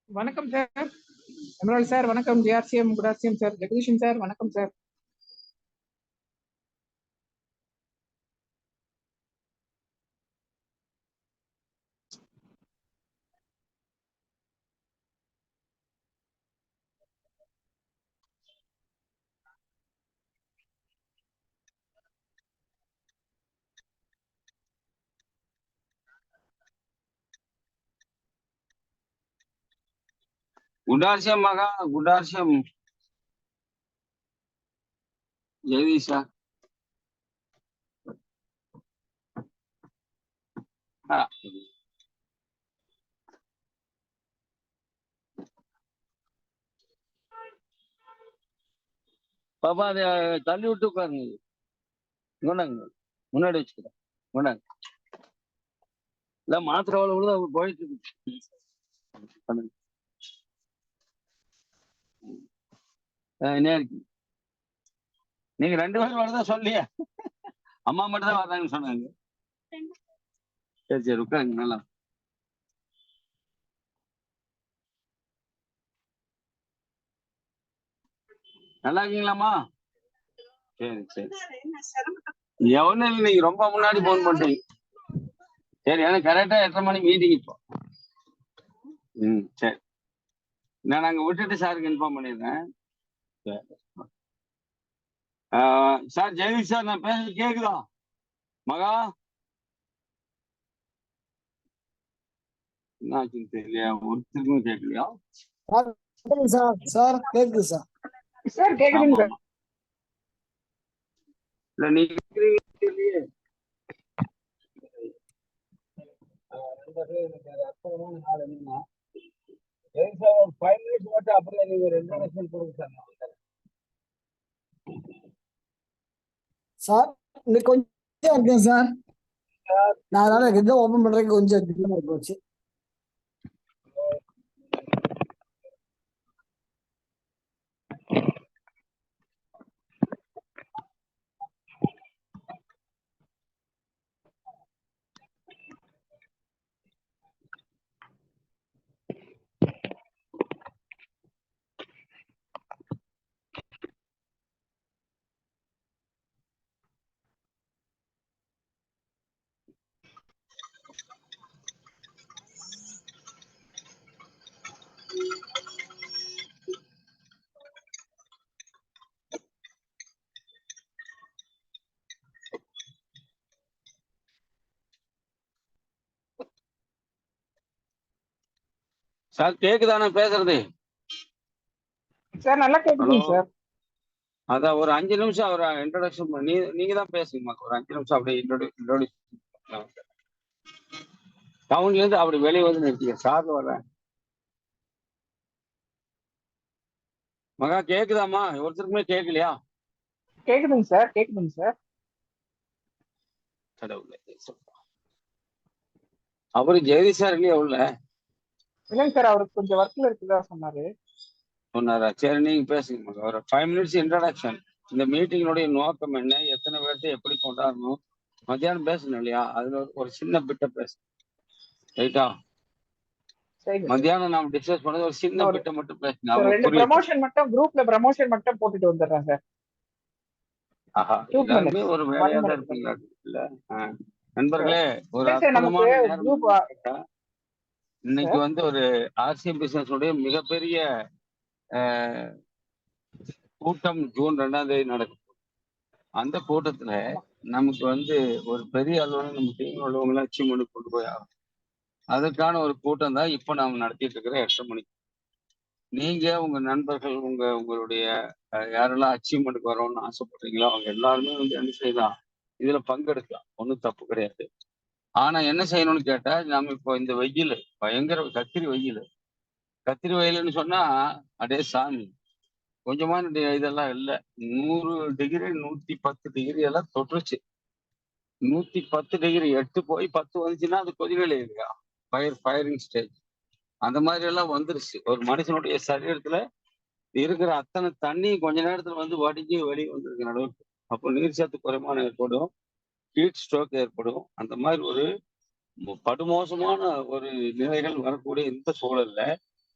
வணக்கம் சார். எமரால் சார் வணக்கம். ஜிஆர்சிஎம் குட் ஆர்சிஎம் சார். ஜெகதீஷன் சார் வணக்கம் சார். गुडार्शम मगा गुडार्शम जगदीशा பாப்பா அதை தள்ளி விட்டு உட்காருங்க. கொண்டாங்க முன்னாடி வச்சுக்கிறேன். கொண்டாங்க. இல்ல மாத்திரை உள்ள போயிட்டு இருக்கு. என்ன இருக்கு நீங்க 2 பேரும் வரதான் சொல்லியா? அம்மா மட்டும் தான் வர்றாங்கன்னு சொன்னாங்க. சரி சரி உட்காருங்க. நல்லா நல்லா இருக்கீங்களாம்மா? சரி சரி எவனும் இல்லை. நீங்க ரொம்ப முன்னாடி போன் பண்ணிட்டீங்க. சரி எனக்கு கரெக்டா 8:30 மணிக்கு மீட்டிங் இப்போ. சரி நான் அங்க விட்டுட்டு சாருக்கு இன்ஃபார்ம் பண்ணிடுறேன். சார் ஜெயதீஷ் சார் நான் பேசுறது கேக்குதா? மகா என்னாச்சுன்னு தெரியல, ஒருத்தருக்கும் கேட்கலையா? சார் சார் கேக்குது சார். சார் கேக்குதுங்க சார். இல்ல நீங்க கேக்குறீங்கன்னு தெரியலையே. அற்புதமான நாள் என்னன்னா, ஜெயதீஷ் சார் ஒரு 5 மினிட்ஸ் மட்டும் அப்புறம் நீங்க ஒரு இன்ட்ரோடக்ஷன் கொடுங்க சார். சார் இன்னைக்கு கொஞ்சம் இருக்கேன் சார். நான் அதனால இதை ஓபன் பண்றதுக்கு கொஞ்சம் போச்சு. சார் கேக்குதா நான் பேசுறது? சார் நல்லா கேக்குதுங்க சார். அதான் ஒரு 5 நிமிஷம் ஒரு இன்ட்ரோடக்ஷன் பண்ணி நீங்க தான் பேசுங்கம்மா. ஒரு 5 நிமிஷம் அப்படியே இன்ட்ரோடியூஸ் டவுன்ல இருந்து அப்படி வெளியே வந்து நிறுத்திக்க. சார் வர்றேன். மகா கேக்குதாம்மா? ஒருத்தருக்குமே கேட்கலையா? கேக்குதுங்க சார். கேக்குதுங்க சார். கடவுளே அவரு ஜெயதீஷ் சார் இல்லையா உள்ள? இல்லைங்க சார், அவருக்கு கொஞ்சம் ஒர்க்ல இருக்குதா சொன்னாரு. சொன்னாரா? சரி நீங்க பேசுங்க மகா. ஒரு 5 மினிட்ஸ் இன்ட்ரோடக்ஷன். இந்த மீட்டிங்கினுடைய நோக்கம் என்ன, எத்தனை பேர்த்தை எப்படி கொண்டாடணும், மத்தியானம் பேசணும் இல்லையா? அதுல ஒரு சின்ன பிட்ட பேச ரைட்டா? மத்தியானம் நாம டிஸ்கஸ் பண்ணது ஒரு சின்ன பிட்ட மட்டும் பேசுங்க. அவங்க 2 ப்ரமோஷன் மட்டும் குரூப்ல ப்ரமோஷன் மட்டும் போட்டுட்டு வந்துடுறேன் சார். ஆஹா எல்லாருமே ஒரு வேலையா தான் இருப்பீங்களா? இல்ல நண்பர்களே, ஒரு அற்புதமான நேரம். இன்னைக்கு வந்து ஒரு ஆர்சிஎம் பிசினஸ் உடைய மிகப்பெரிய கூட்டம் ஜூன் 2ஆம் தேதி நடக்கும். அந்த கூட்டத்துல நமக்கு வந்து ஒரு பெரிய அளவுல நம்ம டீம் உள்ளவங்களை அச்சீவ்மெண்ட் கொண்டு போய் ஆகும். அதுக்கான ஒரு கூட்டம் தான் இப்ப நாம நடத்திட்டு இருக்கிற 8:30 மணிக்கு. நீங்க உங்க நண்பர்கள் உங்களுடைய யாரெல்லாம் அச்சீவ்மெண்ட்டுக்கு வரணும்னு ஆசைப்படுறீங்களோ அவங்க எல்லாருமே வந்து என்ன செய்யலாம், இதுல பங்கெடுக்கலாம். ஒன்றும் தப்பு கிடையாது. ஆனா என்ன செய்யணும்னு கேட்டா, நம்ம இப்போ இந்த வெயில் பயங்கர கத்திரி வெயில்னு சொன்னா அடே சாமி கொஞ்சமான இதெல்லாம் இல்லை. 100 டிகிரி 110 டிகிரி எல்லாம் தொற்றுச்சு. 110 டிகிரி 8 போய் 10 வந்துச்சுன்னா அது கொதிநிலை இல்லையா? Firing stage. அந்த மாதிரி எல்லாம் வந்துருச்சு. ஒரு மனுஷனுடைய சரீரத்துல இருக்கிற அத்தனை தண்ணி கொஞ்ச நேரத்துல வந்து வடிஞ்சு வெளியே வந்திருக்கு அளவுக்கு. அப்போ நீர் சத்து குறைபாடு ஏற்படும், ஹீட் ஸ்ட்ரோக் ஏற்படும். அந்த மாதிரி ஒரு படுமோசமான ஒரு நிலைகள் வரக்கூடிய இந்த சூழல்ல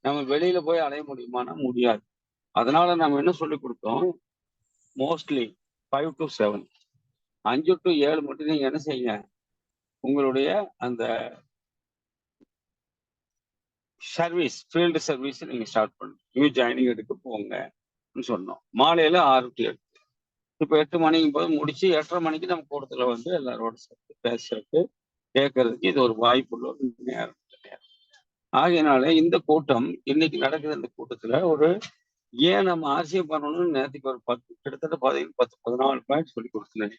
நம்ம வெளியில போய் அலைய முடியுமானா முடியாது. அதனால நம்ம என்ன சொல்லி கொடுத்தோம், மோஸ்ட்லி 5 to 7 5 to 7 மட்டும் நீங்க என்ன செய்யுங்க, உங்களுடைய அந்த சர்வீஸ் ஃபீல்டு சர்வீஸ் நீங்க ஸ்டார்ட் பண்ணுங்க. நியூ ஜாயினிங் எடுக்க போங்கன்னு சொன்னோம். மாலையில 6 to 8. இப்போ 8 மணிக்கும் போது முடிச்சு 8:30 மணிக்கு நம்ம கூட்டத்துல வந்து எல்லாரோட சேர்த்து பேசுறதுக்கு கேட்கறதுக்கு இது ஒரு வாய்ப்புள்ள ஒரு நேரம். ஆகையினால இந்த கூட்டம் இன்னைக்கு நடக்குது. இந்த கூட்டத்துல ஒரு ஏன் நம்ம ஆர்சிஎம் பண்ணணும்னு நேற்றுக்கு ஒரு 10 கிட்டத்தட்ட 14 பாயிண்ட் சொல்லி கொடுத்தேன்.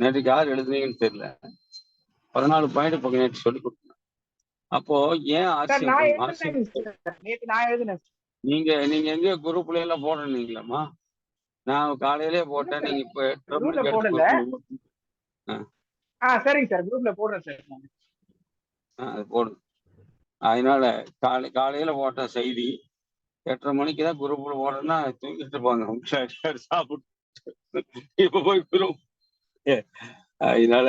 நேற்றுக்கு யார் எழுதுனீங்கன்னு தெரியல. 14 பாயிண்ட் இப்போ நேற்று சொல்லி கொடுத்தேன். அப்போ ஏன் ஆர்சிஎம் நீங்க எங்கேயோ குரூப்ல எல்லாம் போடுறீங்களாமா? நான் காலையிலே போட்டேன். நீங்க இப்ப சரிங்க சார், குரூப்ல போடுறேன் சார். அது போடுங்க. அதனால காலையில போட்ட செய்தி 8:30 மணிக்கு தான் குரூப்ல போடுறேன்னா தூங்கிட்டு இருப்பாங்க சாப்பிட்டு. இப்ப போய் குரூப். அதனால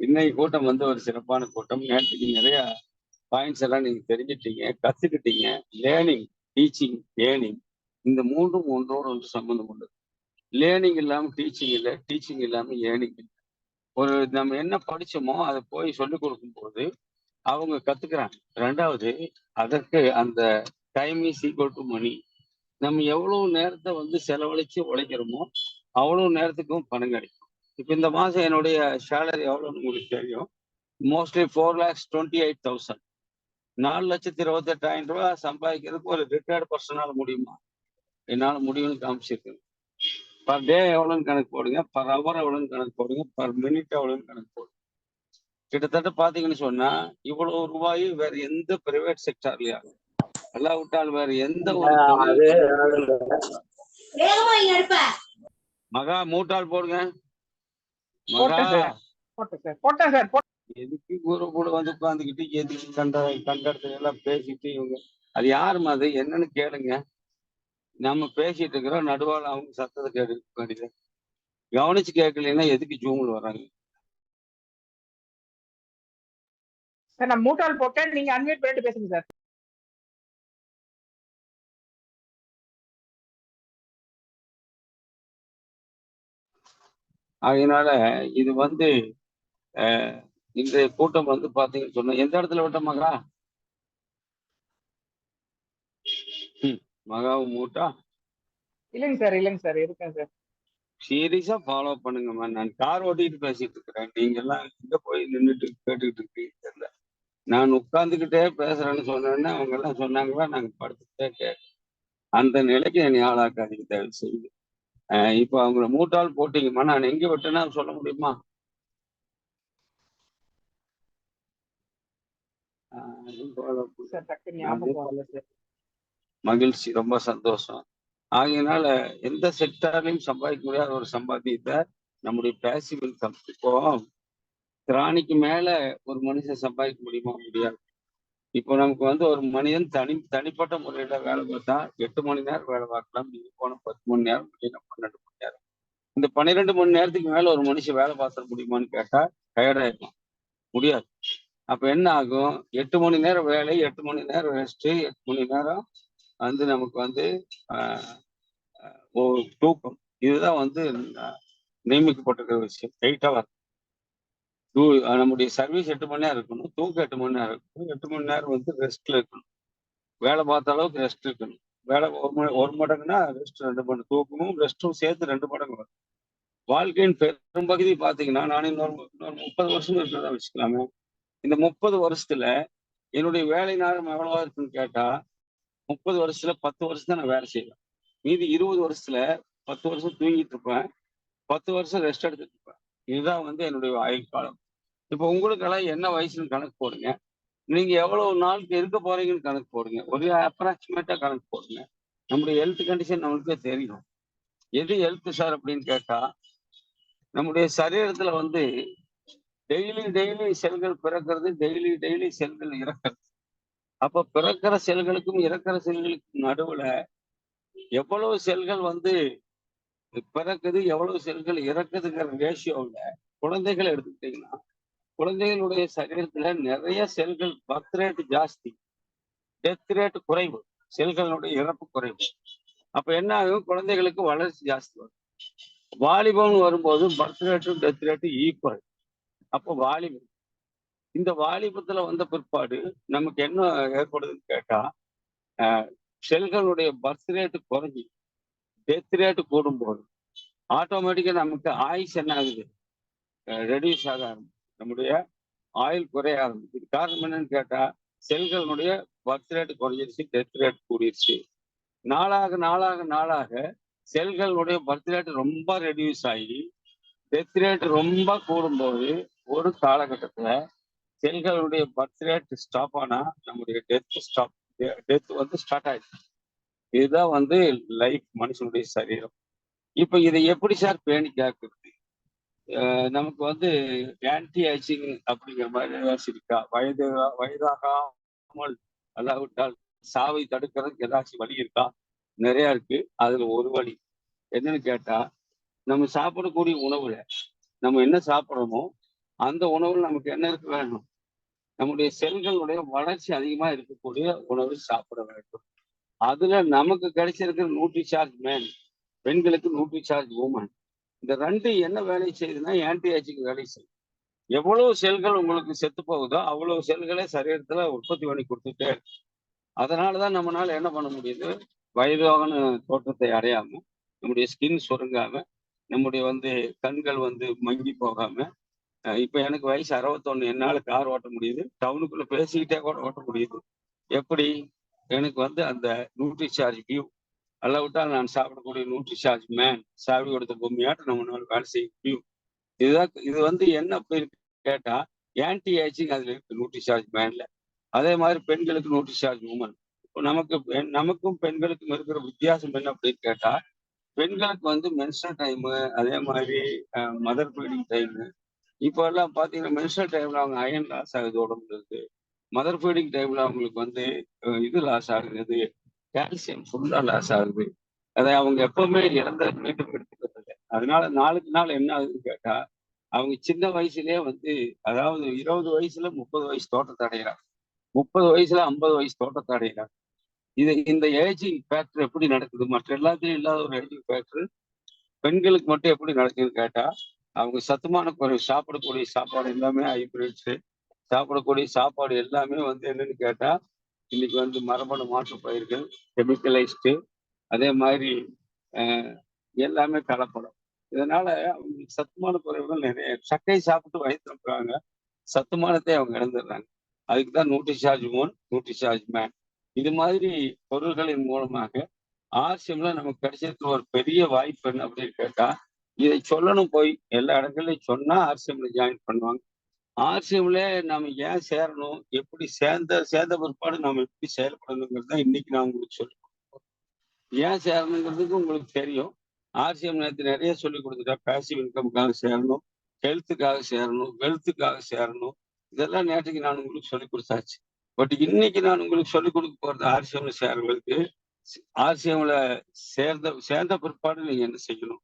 இன்னைக்கு கூட்டம் வந்து ஒரு சிறப்பான கூட்டம். நேற்றுக்கு நிறைய பாயிண்ட்ஸ் எல்லாம் நீங்க தெரிஞ்சிட்டீங்க, கத்துக்கிட்டீங்க. லேர்னிங், டீச்சிங், ஏர்னிங் இந்த மூன்றும் ஒன்றோடு ஒன்று சம்பந்தம் உள்ளது. லேர்னிங் இல்லாம டீச்சிங் இல்லை, டீச்சிங் இல்லாம ஏர்னிங் இல்லை. ஒரு நம்ம என்ன படிச்சோமோ அதை போய் சொல்லிக் கொடுக்கும் போது அவங்க கத்துக்கிறாங்க. ரெண்டாவது, அதற்கு அந்த டைம் இஸ் ஈக்குவல் டு மணி. நம்ம எவ்வளவு நேரத்தை வந்து செலவழிச்சு உழைக்கிறோமோ அவ்வளவு நேரத்துக்கும் பணம் கிடைக்கும். இப்ப இந்த மாசம் என்னுடைய சேலரி எவ்வளவுன்னு உங்களுக்கு தெரியும். மோஸ்ட்லி 4,28,000. 4,28,000 ரூபாய் சம்பாதிக்கிறதுக்கு ஒரு ரிட்டையர்டு பர்சனால முடியுமா? என்னால முடியும்னு காமிச்சிருக்கு. பர் டே எவ்வளோன்னு கணக்கு போடுங்க, பர் ஹவர் எவ்வளோன்னு கணக்கு போடுங்க, பர் மினிட் எவ்வளோன்னு கணக்கு போடுங்க. கிட்டத்தட்ட பாத்தீங்கன்னு சொன்னா இவ்வளவு ரூபாய் வேற எந்த பிரைவேட் செக்டார்லயா எல்லாம் விட்டால் வேற எந்த ஒரு மகா மூட்டால் போடுங்க. எதுக்கு குரு கூட வந்து உட்காந்துக்கிட்டு எதுக்கு கண்டத்துல எல்லாம் பேசிட்டு இவங்க அது யாருமா அது என்னன்னு கேளுங்க. நம்ம பேசிட்டு இருக்கிறோம், நடுவாள் அவங்க சத்தத்தை கேட்க வேண்டியது. கவனிச்சு கேட்கலன்னா எதுக்கு ஜூம்ல வராங்க? சார் நான் மூட்டால் போட்டேன், நீங்க அன்மியூட் பண்ணிட்டு பேசுங்க சார். அதனால இது வந்து இந்த கூட்டம் வந்து பாத்தீங்கன்னு சொன்ன எந்த இடத்துல விட்ட மகா மகாவும் மூட்டா இல்லைங்க சார் இருக்கேன் சார். சீரியஸா ஃபாலோ பண்ணுங்கம்மா. நான் கார் ஓட்டிட்டு பேசிட்டு இருக்கிறேன், நீங்க எல்லாம் இங்க போய் நின்றுட்டு கேட்டுக்கிட்டு இருக்கீங்க தெரியல. நான் உட்கார்ந்துக்கிட்டே பேசுறேன்னு சொன்னேன்னா அவங்க எல்லாம் சொன்னாங்களா நாங்க படுத்துக்கிட்டே கேட்க. அந்த நிலைக்கு என்னை ஆளாக்காதீங்க தயவு செய்து. இப்ப அவங்கள மூட்டால் போட்டீங்கம்மா, நான் எங்க விட்டேன்னா சொல்ல முடியுமா? மகிழ்ச்சி, ரொம்ப சந்தோஷம். ஆகையினால எந்த செக்டார்லையும் சம்பாதிக்க முடியாத ஒரு சம்பாத்தியத்தை நம்முடைய பேசிவ் இன்கம். இப்போ திராணிக்கு மேல ஒரு மனுஷன் சம்பாதிக்க முடியுமா? முடியாது. இப்போ நமக்கு வந்து ஒரு மனிதன் தனிப்பட்ட முறையில வேலை பார்த்தா 8 மணி நேரம் வேலை பார்க்கலாம். நீங்க போன 10 மணி நேரம், 12 மணி நேரம். இந்த 12 மணி நேரத்துக்கு மேல ஒரு மனுஷன் வேலை பார்த்துட முடியுமான்னு கேட்டா டயர்டாயிருக்கும், முடியாது. அப்ப என்ன ஆகும்? 8 மணி நேரம் வேலை, 8 மணி நேரம் ரெஸ்ட், 8 மணி நேரம் வந்து நமக்கு வந்து தூக்கம். இதுதான் வந்து நியமிக்கப்பட்டிருக்கிற விஷயம். 8 hours நம்முடைய சர்வீஸ் 8 மணி நேரம் இருக்கணும், தூக்கம் 8 மணி நேரம் இருக்கணும், 8 மணி நேரம் வந்து ரெஸ்ட்ல இருக்கணும். வேலை பார்த்த அளவுக்கு ரெஸ்ட் இருக்கணும். வேலை ஒரு மடங்குன்னா ரெஸ்ட் 2 மடங்கு, தூக்கமும் ரெஸ்ட்டும் சேர்த்து 2 மடங்கு வரும். வாழ்க்கையின் பெரும்பகுதி பாத்தீங்கன்னா நான் இன்னொரு 30 வருஷம் இருக்கிறதா வச்சுக்கலாமே. இந்த 30 வருஷத்துல என்னுடைய வேலை நேரம் எவ்வளவா இருக்குன்னு கேட்டா 30 வருஷத்துல 10 வருஷம் தான் நான் வேலை செய்வேன். மீதி 20 வருஷத்துல 10 வருஷம் தூங்கிட்டு இருப்பேன், 10 வருஷம் ரெஸ்ட் எடுத்துட்டு இருப்பேன். இதுதான் வந்து என்னுடைய ஆயுள் காலம். இப்போ உங்களுக்கெல்லாம் என்ன வயசுன்னு கணக்கு போடுங்க. நீங்க எவ்வளவு நாளுக்கு இருக்க போறீங்கன்னு கணக்கு போடுங்க. ஒரு அப்ராக்சிமேட்டா கணக்கு போடுங்க. நம்முடைய ஹெல்த் கண்டிஷன் நம்மளுக்கே தெரியும். எது ஹெல்த் சார் அப்படின்னு கேட்டா, நம்முடைய சரீரத்துல வந்து டெய்லி செல்கள் பிறக்கிறது, டெய்லி செல்கள் இறக்கிறது. அப்ப பிறக்கிற செல்களுக்கும் இறக்கிற செல்களுக்கும் நடுவுல எவ்வளவு செல்கள் வந்து பிறக்குது, எவ்வளவு செல்கள் இறக்குதுங்கிற ரேஷியோவில் குழந்தைகளை எடுத்துக்கிட்டீங்கன்னா குழந்தைகளுடைய சரீரத்துல நிறைய செல்கள் பர்த் ரேட் ஜாஸ்தி. டெத் ரேட் குறைவு, செல்களுடைய இறப்பு குறைவு. அப்ப என்ன ஆகும், குழந்தைகளுக்கு வளர்ச்சி ஜாஸ்தி வரும். வாலிபம்னு வரும்போது பர்த் ரேட்டும் டெத் ரேட்டும் ஈக்குவல். அப்போ வாலிபம், இந்த வாலிபத்துல வந்த பிற்பாடு நமக்கு என்ன ஏற்படுதுன்னு கேட்டா, செல்களுடைய பர்த் ரேட்டு குறைஞ்சி டெத் ரேட்டு கூடும்போது ஆட்டோமேட்டிக்கா நமக்கு ஆயுஸ் என்ன ஆகுது, ரெடியூஸ் ஆக ஆரம்பிச்சு, நம்முடைய ஆயுள் குறைய ஆரம்பிக்குது. காரணம் என்னன்னு கேட்டா, செல்களுடைய பர்த் ரேட் குறைஞ்சிருச்சு, டெத் ரேட் கூடிருச்சு. நாளாக நாளாக நாளாக செல்களுடைய பர்த் ரேட் ரொம்ப ரெடியூஸ் ஆகி டெத் ரேட் ரொம்ப கூடும்போது ஒரு காலகட்டத்துல செல்களுடைய பர்த் ரேட் ஸ்டாப் ஆனா நம்முடைய டெத் வந்து ஸ்டார்ட் ஆயிடுச்சு. இதுதான் வந்து லைஃப், மனுஷனுடைய சரீரம். இப்ப இதை எப்படி சார் பேணி காக்குறது? நமக்கு வந்து ஆன்டி ஏஜிங் அப்படிங்கிற மாதிரி ஏதாச்சும் இருக்கா? வயதாகாமல் அல்லாவிட்டால் சாவை தடுக்கிறதுக்கு ஏதாச்சும் வழி இருக்கா? நிறைய இருக்கு. அதுல ஒரு வழி என்னன்னு கேட்டா, நம்ம சாப்பிடக்கூடிய உணவுல நம்ம என்ன சாப்பிட்றோமோ அந்த உணவுல நமக்கு என்ன இருக்க வேணும், நம்முடைய செல்களுடைய வளர்ச்சி அதிகமா இருக்கக்கூடிய உணவு சாப்பிட வேண்டும். அதுல நமக்கு கிடைச்சிருக்கிற நியூட்ரிசார்ஜ் மேன், பெண்களுக்கு நியூட்ரிசார்ஜ் உமன், இந்த ரெண்டு என்ன வேலை செய்யுதுன்னா ஆன்டி ஏஜிங் வேலை செய்யும். எவ்வளவு செல்கள் உங்களுக்கு செத்து போகுதோ அவ்வளவு செல்களை சரீரத்துல உற்பத்தி பண்ணி கொடுத்துட்டே இருக்கு. அதனாலதான் நம்மளால என்ன பண்ண முடியுது, வயதான தோற்றத்தை அடையாம, நம்முடைய ஸ்கின் சுருங்காம, நம்முடைய வந்து கண்கள் வந்து மங்கி போகாம. இப்ப எனக்கு வயசு 61, என்னால கார் ஓட்ட முடியுது, டவுனுக்குள்ள பேசிக்கிட்டே கூட ஓட்ட முடியுது. எப்படி? எனக்கு வந்து அந்த நியூட்ரிசார்ஜ் வியூ, அல்லாவிட்டால் நான் சாப்பிடக்கூடிய நியூட்ரிசார்ஜ் மேன், சாவி கொடுத்த பொம்மையாட்ட நம்மளால வேலை செய்ய முடியும். இதுதான் இது வந்து என்ன அப்படி கேட்டா, ஆன்டி ஏஜிங் அதுல இருக்கு நியூட்ரிசார்ஜ் மேன்ல. அதே மாதிரி பெண்களுக்கு நியூட்ரிசார்ஜ் உமன். இப்போ நமக்கும் பெண்களுக்கும் இருக்கிற வித்தியாசம் என்ன அப்படின்னு கேட்டா, பெண்களுக்கு வந்து மென்ஸ்ட்ரல் டைமு, அதே மாதிரி மதர் ஃபீடிங் டைமு. இப்போ எல்லாம் பாத்தீங்கன்னா மென்ஸ்ட்ரல் டைம்ல அவங்க அயன் லாஸ் ஆகுது உடம்புக்கு. மதர் ஃபீடிங் டைம்ல அவங்களுக்கு வந்து இது லாஸ் ஆகுது, கால்சியம் ஃபுல்லா லாஸ் ஆகுது. அதை அவங்க எப்பவுமே இறந்த மீண்டும் எடுத்துக்கிறது இல்லை. அதனால நாளுக்கு நாள் என்ன ஆகுதுன்னு கேட்டா, அவங்க சின்ன வயசுலயே வந்து, அதாவது 20 வயசுல 30 வயசு தோட்டத்தை அடைகிறாங்க, 30 வயசுல 50 வயசு தோட்டத்தை அடைகிறாங்க. இந்த ஏஜிங் ஃபேக்டர் எப்படி நடக்குது? மற்ற எல்லாத்துலயும் இல்லாத ஒரு ஏஜிங் ஃபேக்டர் பெண்களுக்கு மட்டும் எப்படி நடக்குதுன்னு கேட்டா, அவங்க சத்துமான குறைவு, சாப்பிடக்கூடிய சாப்பாடு எல்லாமே ஹைபிரிட்ஸ், சாப்பிடக்கூடிய சாப்பாடு எல்லாமே வந்து என்னன்னு கேட்டா, இன்னைக்கு வந்து மரபணு மாற்று பயிர்கள், கெமிக்கலைஸ்டு, அதே மாதிரி எல்லாமே கலப்படம். இதனால அவங்களுக்கு சத்துமான குறைவுகள் நிறைய. சக்கை சாப்பிட்டு வயிற்று இருக்கிறாங்க, சத்துமானத்தை அவங்க இழந்துடுறாங்க. அதுக்கு தான் நியூட்ரிசார்ஜ் உமன், நியூட்ரிசார்ஜ் மேன். இது மாதிரி பொருள்களின் மூலமாக ஆர்சிஎம்ல நமக்கு கிடைச்சிருக்கிற ஒரு பெரிய வாய்ப்பு என்ன அப்படின்னு கேட்டா, இதை சொல்லணும், போய் எல்லா இடங்கள்லயும் சொன்னா ஆர்சிஎம்ல ஜாயின் பண்ணுவாங்க. ஆர்சிஎம்ல நாம ஏன் சேரணும், எப்படி சேர்ந்த பிற்பாடு நாம எப்படி செயல்படணுங்கிறது தான் இன்னைக்கு நான் உங்களுக்கு சொல்லி, ஏன் சேரணுங்கிறதுக்கு உங்களுக்கு தெரியும். ஆர்சிஎம் நேற்று நிறைய சொல்லி கொடுத்துட்டா. பேசிவ் இன்கமுக்காக சேரணும், ஹெல்த்துக்காக சேரணும், வெல்த்துக்காக சேரணும், இதெல்லாம் நேற்றுக்கு நான் உங்களுக்கு சொல்லி கொடுத்தாச்சு. பட் இன்னைக்கு நான் உங்களுக்கு சொல்லிக் கொடுக்க போறது ஆர்சிஎம்ல சேரங்களுக்கு. ஆர்சிஎம்ல சேர்ந்த பிற்பாடு நீங்க என்ன செய்யணும்,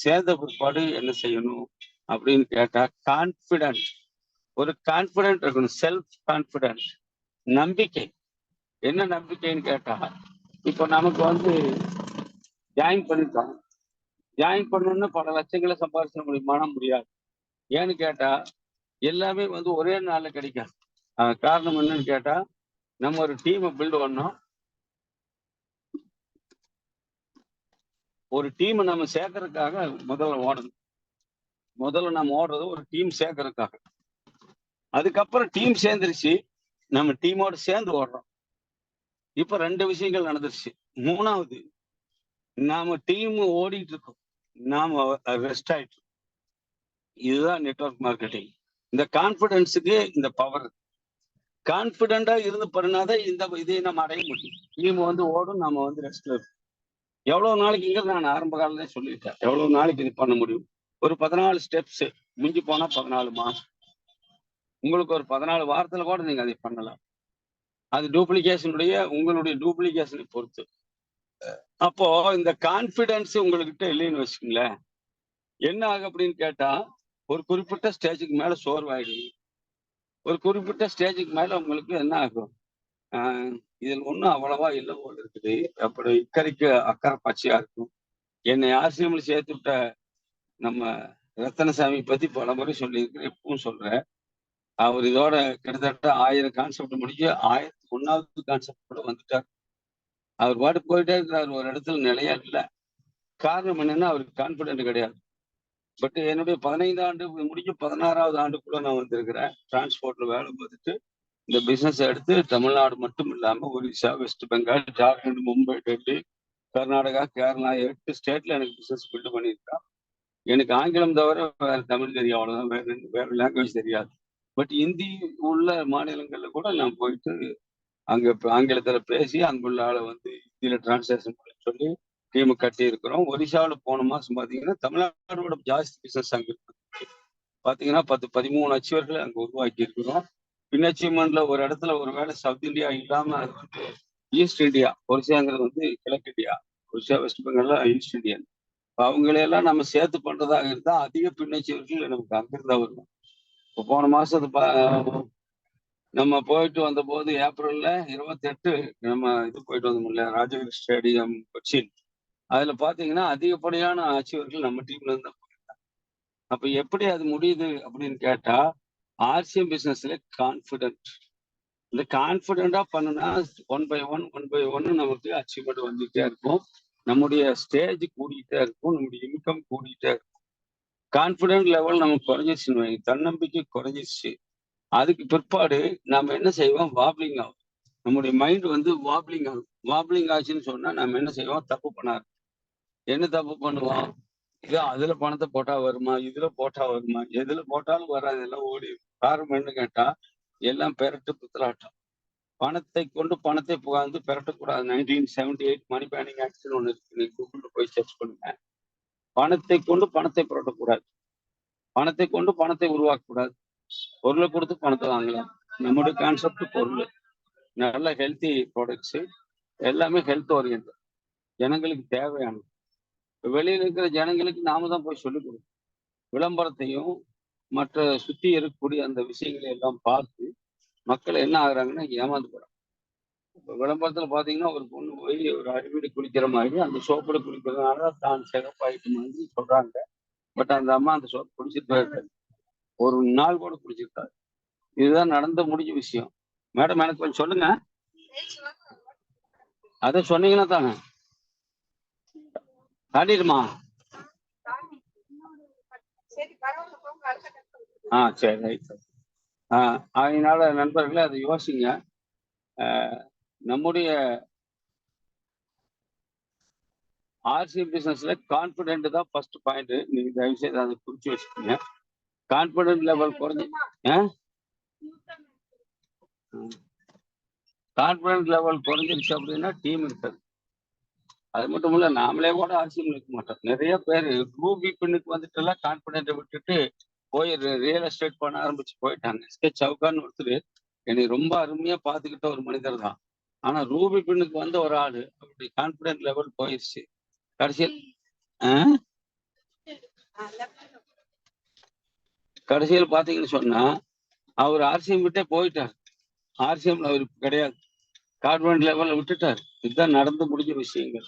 சேர்ந்த பிற்பாடு என்ன செய்யணும் அப்படின்னு கேட்டா, கான்பிடன்ட், ஒரு கான்பிடன்ட் இருக்கணும், செல்ஃப் கான்பிடன்ட், நம்பிக்கை. என்ன நம்பிக்கைன்னு கேட்டா, இப்போ நமக்கு வந்து ஜாயின் பண்ணிட்டோம், ஜாயின் பண்ணணும்னா பல லட்சங்களை சம்பாதிச்சிட முடியுமானா முடியாது. ஏன்னு கேட்டா, எல்லாமே வந்து ஒரே நாள்ல கிடைக்காது. காரணம் என்னன்னு கேட்டா, நம்ம ஒரு டீமை பில்ட் பண்ணோம், ஒரு டீமை நம்ம சேர்க்கறதுக்காக முதல்ல ஓடணும். முதல்ல நம்ம ஓடுறது ஒரு டீம் சேர்க்கறதுக்காக. அதுக்கப்புறம் டீம் சேர்ந்துருச்சு, நம்ம டீமோட சேர்ந்து ஓடுறோம். இப்ப 2 விஷயங்கள் நடந்துருச்சு. மூணாவது, நாம டீம் ஓடிட்டு இருக்கோம், நாம ரெஸ்ட் ஆயிட்டு. இதுதான் நெட்வொர்க் மார்க்கெட்டிங். இந்த கான்பிடன்ஸுக்கு இந்த பவர். கான்பிடண்டா இருந்து பண்ணாதான் இதை நம்ம அடைய முடியும். டீம் வந்து ஓடும், நாம வந்து ரெஸ்ட்ல இருக்கும். எவ்வளவு நாளைக்குங்கிறது நான் ஆரம்ப காலத்துல சொல்லிட்டேன். எவ்வளவு நாளைக்கு இது பண்ண முடியும்? ஒரு 14 ஸ்டெப்ஸ், மிஞ்சி போனா 14 மாசம். உங்களுக்கு ஒரு 14 வாரத்துல கூட நீங்க அதை பண்ணலாம். அது உங்களுடைய டூப்ளிகேஷனை பொறுத்து. அப்போ இந்த கான்பிடன்ஸ் உங்ககிட்ட இல்லைன்னு வச்சுக்கோங்களேன், என்ன ஆகும் அப்படின்னு கேட்டா, ஒரு குறிப்பிட்ட ஸ்டேஜுக்கு மேல சோர்வாயிடுவீங்க. ஒரு குறிப்பிட்ட ஸ்டேஜுக்கு மேல உங்களுக்கு என்ன ஆகும், இதில் ஒண்ணும் அவ்வளவா இல்லை போல இருக்குது. அப்படி இக்கரைக்கு அக்கறை பச்சையா இருக்கும். என்னை ஆர்சிஎம்ல சேர்த்து விட்ட நம்ம ரத்தனசாமி பத்தி பல முறை சொல்லியிருக்கிறேன், இப்பவும் சொல்றேன். அவர் இதோட கிட்டத்தட்ட 1000 கான்செப்ட் முடிஞ்சு 1001வது கான்செப்ட் கூட வந்துட்டார். அவர் பாட்டு போயிட்டே இருக்கிறார், ஒரு இடத்துல நிலையா இல்லை. காரணம் என்னன்னா அவருக்கு கான்பிடென்ட் கிடையாது. பட் என்னுடைய 15 ஆண்டு முடிஞ்சு 16வது ஆண்டுக்குள்ள நான் வந்திருக்கிறேன். டிரான்ஸ்போர்ட்ல வேலை பார்த்துட்டு இந்த பிசினஸ் எடுத்து தமிழ்நாடு மட்டும் இல்லாம ஒரிசா, வெஸ்ட் பெங்கால், ஜார்க்கண்ட், மும்பை, டெல்லி, கர்நாடகா, கேரளா 8 ஸ்டேட்ல எனக்கு பிசினஸ் பில்டு பண்ணியிருக்கான். எனக்கு ஆங்கிலம் தவிர வேற தமிழ் தெரியும், அவ்வளவுதான். வேற லாங்குவேஜ் தெரியாது. பட் இந்தி உள்ள மாநிலங்கள்ல கூட நான் போயிட்டு அங்க ஆங்கிலத்துல பேசி அங்குள்ள ஆளை வந்து ஹிந்தியில டிரான்ஸ்லேஷன் பண்ண சொல்லி டீம் கட்டி இருக்கிறோம். ஒரிசாவில் போன மாசம் பாத்தீங்கன்னா தமிழ்நாடோட ஜாஸ்தி பிசினஸ் அங்க இருக்கு. பாத்தீங்கன்னா 10-13 அச்சீவர்களை அங்க உருவாக்கி இருக்கிறோம். பின் அச்சீவ்மெண்ட்ல ஒரு இடத்துல ஒரு வேளை சவுத் இந்தியா இல்லாம அது வந்து ஈஸ்ட் இந்தியா, ஒரிசாங்கிறது வந்து கிழக்கு இந்தியா, ஒரிசா வெஸ்ட் பெங்கால்ல ஈஸ்ட் இந்தியன். அவங்களையெல்லாம் நம்ம சேர்த்து பண்றதாக இருந்தா அதிக பின்னச்சீவர்கள் நமக்கு அங்கிருந்தா வருவோம். இப்போ போன மாசத்து நம்ம போயிட்டு வந்த போது ஏப்ரல்ல 28 நம்ம இது போயிட்டு வந்தோம்ல ராஜகிரி ஸ்டேடியம் கொச்சின். அதுல பாத்தீங்கன்னா அதிகப்படியான அச்சீவர்கள் நம்ம டீம்ல இருந்து தான் போயிருக்காங்க. அப்ப எப்படி அது முடியுது அப்படின்னு கேட்டா, ஆர்சிஎம் பிசினஸ்ல கான்பிடென்ட். இந்த கான்பிடென்டா பண்ணுனா 1 by 1 நமக்கு அச்சீவ்மெண்ட் வந்துட்டே இருக்கும். நம்முடைய ஸ்டேஜ் கூடிக்கிட்டே இருக்கும், நம்முடைய இன்கம் கூடிக்கிட்டே இருக்கும். கான்பிடென்ட் லெவல் நமக்கு குறைஞ்சிருச்சுன்னு, தன்னம்பிக்கை குறைஞ்சிருச்சு. அதுக்கு பிற்பாடு நாம என்ன செய்வோம், வாப்லிங் ஆகும். நம்முடைய மைண்ட் வந்து வாப்லிங் ஆகும். வாப்லிங் ஆச்சுன்னு சொன்னா நம்ம என்ன செய்வோம், தப்பு பண்ணாரு. என்ன தப்பு பண்ணுவோம், இது அதுல பணத்தை போட்டா வருமா, இதுல போட்டா வருமா, எதுல போட்டாலும் வராது, எல்லாம் ஓடி. காரணம் என்ன கேட்டா, எல்லாம் பெரட்டு புத்தலாட்டம். பணத்தை கொண்டு பணத்தை புகாந்து பெரட்டக்கூடாது. 1978 மணி பேனிங் ஆக்ட்னு ஒண்ணு இருக்கு, நீங்க கூகுள்ல போய் சர்ச் பண்ணுங்க. பணத்தை கொண்டு பணத்தை புரட்டக்கூடாது, பணத்தை கொண்டு பணத்தை உருவாக்கக்கூடாது. பொருளை கொடுத்து பணத்தை வாங்கலாம். நம்முடைய கான்செப்ட் பொருள், நல்ல ஹெல்த்தி ப்ராடக்ட்ஸ், எல்லாமே ஹெல்த் ஓரியன்ட், ஜனங்களுக்கு தேவையானது. வெளியில இருக்கிற ஜனங்களுக்கு நாம தான் போய் சொல்லிக் கொடுக்கணும். விளம்பரத்தையும் மற்ற சுத்தி இருக்கக்கூடிய அந்த விஷயங்களை எல்லாம் பார்த்து மக்கள் என்ன ஆகுறாங்கன்னா ஏமாந்து போறாங்க. இப்போ விளம்பரத்துல பாத்தீங்கன்னா ஒரு பொண்ணு போய் ஒரு அடிப்படை குளிக்கிற மாதிரி அந்த சோப்புல குளிக்கிறதுனால தான் சிறப்பாயிட்டு மாதிரி சொல்றாங்க. பட் அந்த அம்மா அந்த சோப்பு குடிச்சிட்டு இருக்காரு, ஒரு நாள் கூட குடிச்சிருக்காரு. இதுதான் நடந்த முடிஞ்ச விஷயம். மேடம் எனக்கு கொஞ்சம் சொல்லுங்க. அதை சொன்னீங்கன்னா தானே காட்டிடுமா? சரி, ரைட். அதனால நண்பர்களே அதை யோசிங்க. நம்முடைய ஆர்சி பிசினஸ்ல கான்பிடென்ட் தான் ஃபர்ஸ்ட் பாயிண்ட். நீங்க தயவு செய்து அதை குறிச்சு வச்சுக்கோங்க. கான்பிடென்ட் லெவல் குறைஞ்சி கான்பிடென்ட் லெவல் குறைஞ்சிருச்சு அப்படின்னா டீம் இருக்காது. அது மட்டும் இல்ல, நாமளே கூட ஆர்சிஎம் இருக்க மாட்டோம். நிறைய பேர் ரூபி பின்னுக்கு வந்துட்டு எல்லாம் கான்பிடென்ட்டை விட்டுட்டு போய் ரியல் எஸ்டேட் பண்ண ஆரம்பிச்சு போயிட்டாங்க. ஸ்கெச் சவுகான்னு ஒருத்தர் என்னை ரொம்ப அருமையா பார்த்துக்கிட்ட ஒரு மனிதர் தான். ஆனா ரூபி பின்னுக்கு வந்த ஒரு ஆளு அப்படி கான்பிடென்ட் லெவல் போயிடுச்சு. கடைசியில் பாத்தீங்கன்னு சொன்னா அவர் ஆர்சிஎம் விட்டே போயிட்டார். ஆர்சிஎம்ல அவர் கிடையாது, கான்பிடென்ட் லெவல்ல விட்டுட்டார். இதுதான் நடந்து முடிஞ்ச விஷயங்கள்.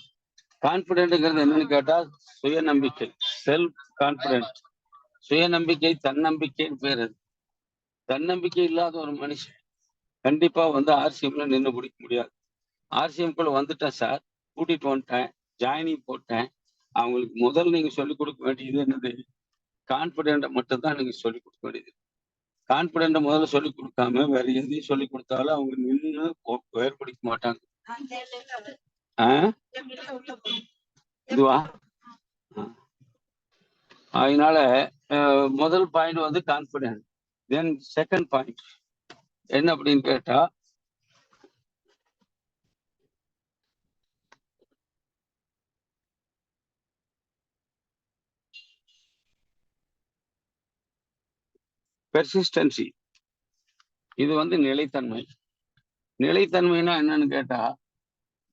கான்பிடென்ட்ங்கிறது என்னன்னு கேட்டா சுயநம்பிக்கை, செல்ஃப் கான்பிடென்ட். சுயநம்பிக்கை, தன்னம்பிக்கைன்னு பேர். அது தன்னம்பிக்கை இல்லாத ஒரு மனுஷன் கண்டிப்பா வந்து ஆர்சிஎம்ல நின்று பிடிக்க முடியாது. ஆர்சிஎம்குள்ள வந்துட்டேன் சார், கூட்டிட்டு வந்துட்டேன், ஜாயினிங் போட்டேன். அவங்களுக்கு முதல்ல நீங்க சொல்லிக் கொடுக்க வேண்டியது என்னது, கான்பிடென்ட்டை மட்டும் தான் நீங்க சொல்லிக் கொடுக்க வேண்டியது. கான்பிடென்ட்டை முதல்ல சொல்லிக் கொடுக்காம வேற எதையும் சொல்லிக் கொடுத்தாலும் அவங்க நின்று வேறுபடிக்க மாட்டாங்க. இதுவா? அதனால முதல் பாயிண்ட் வந்து கான்பிடென்ட். தென் செகண்ட் பாயிண்ட் என்ன அப்படின்னு கேட்டா, பெர்சிஸ்டன்சி. இது வந்து நிலைத்தன்மை. நிலைத்தன்மைனா என்னன்னு கேட்டா,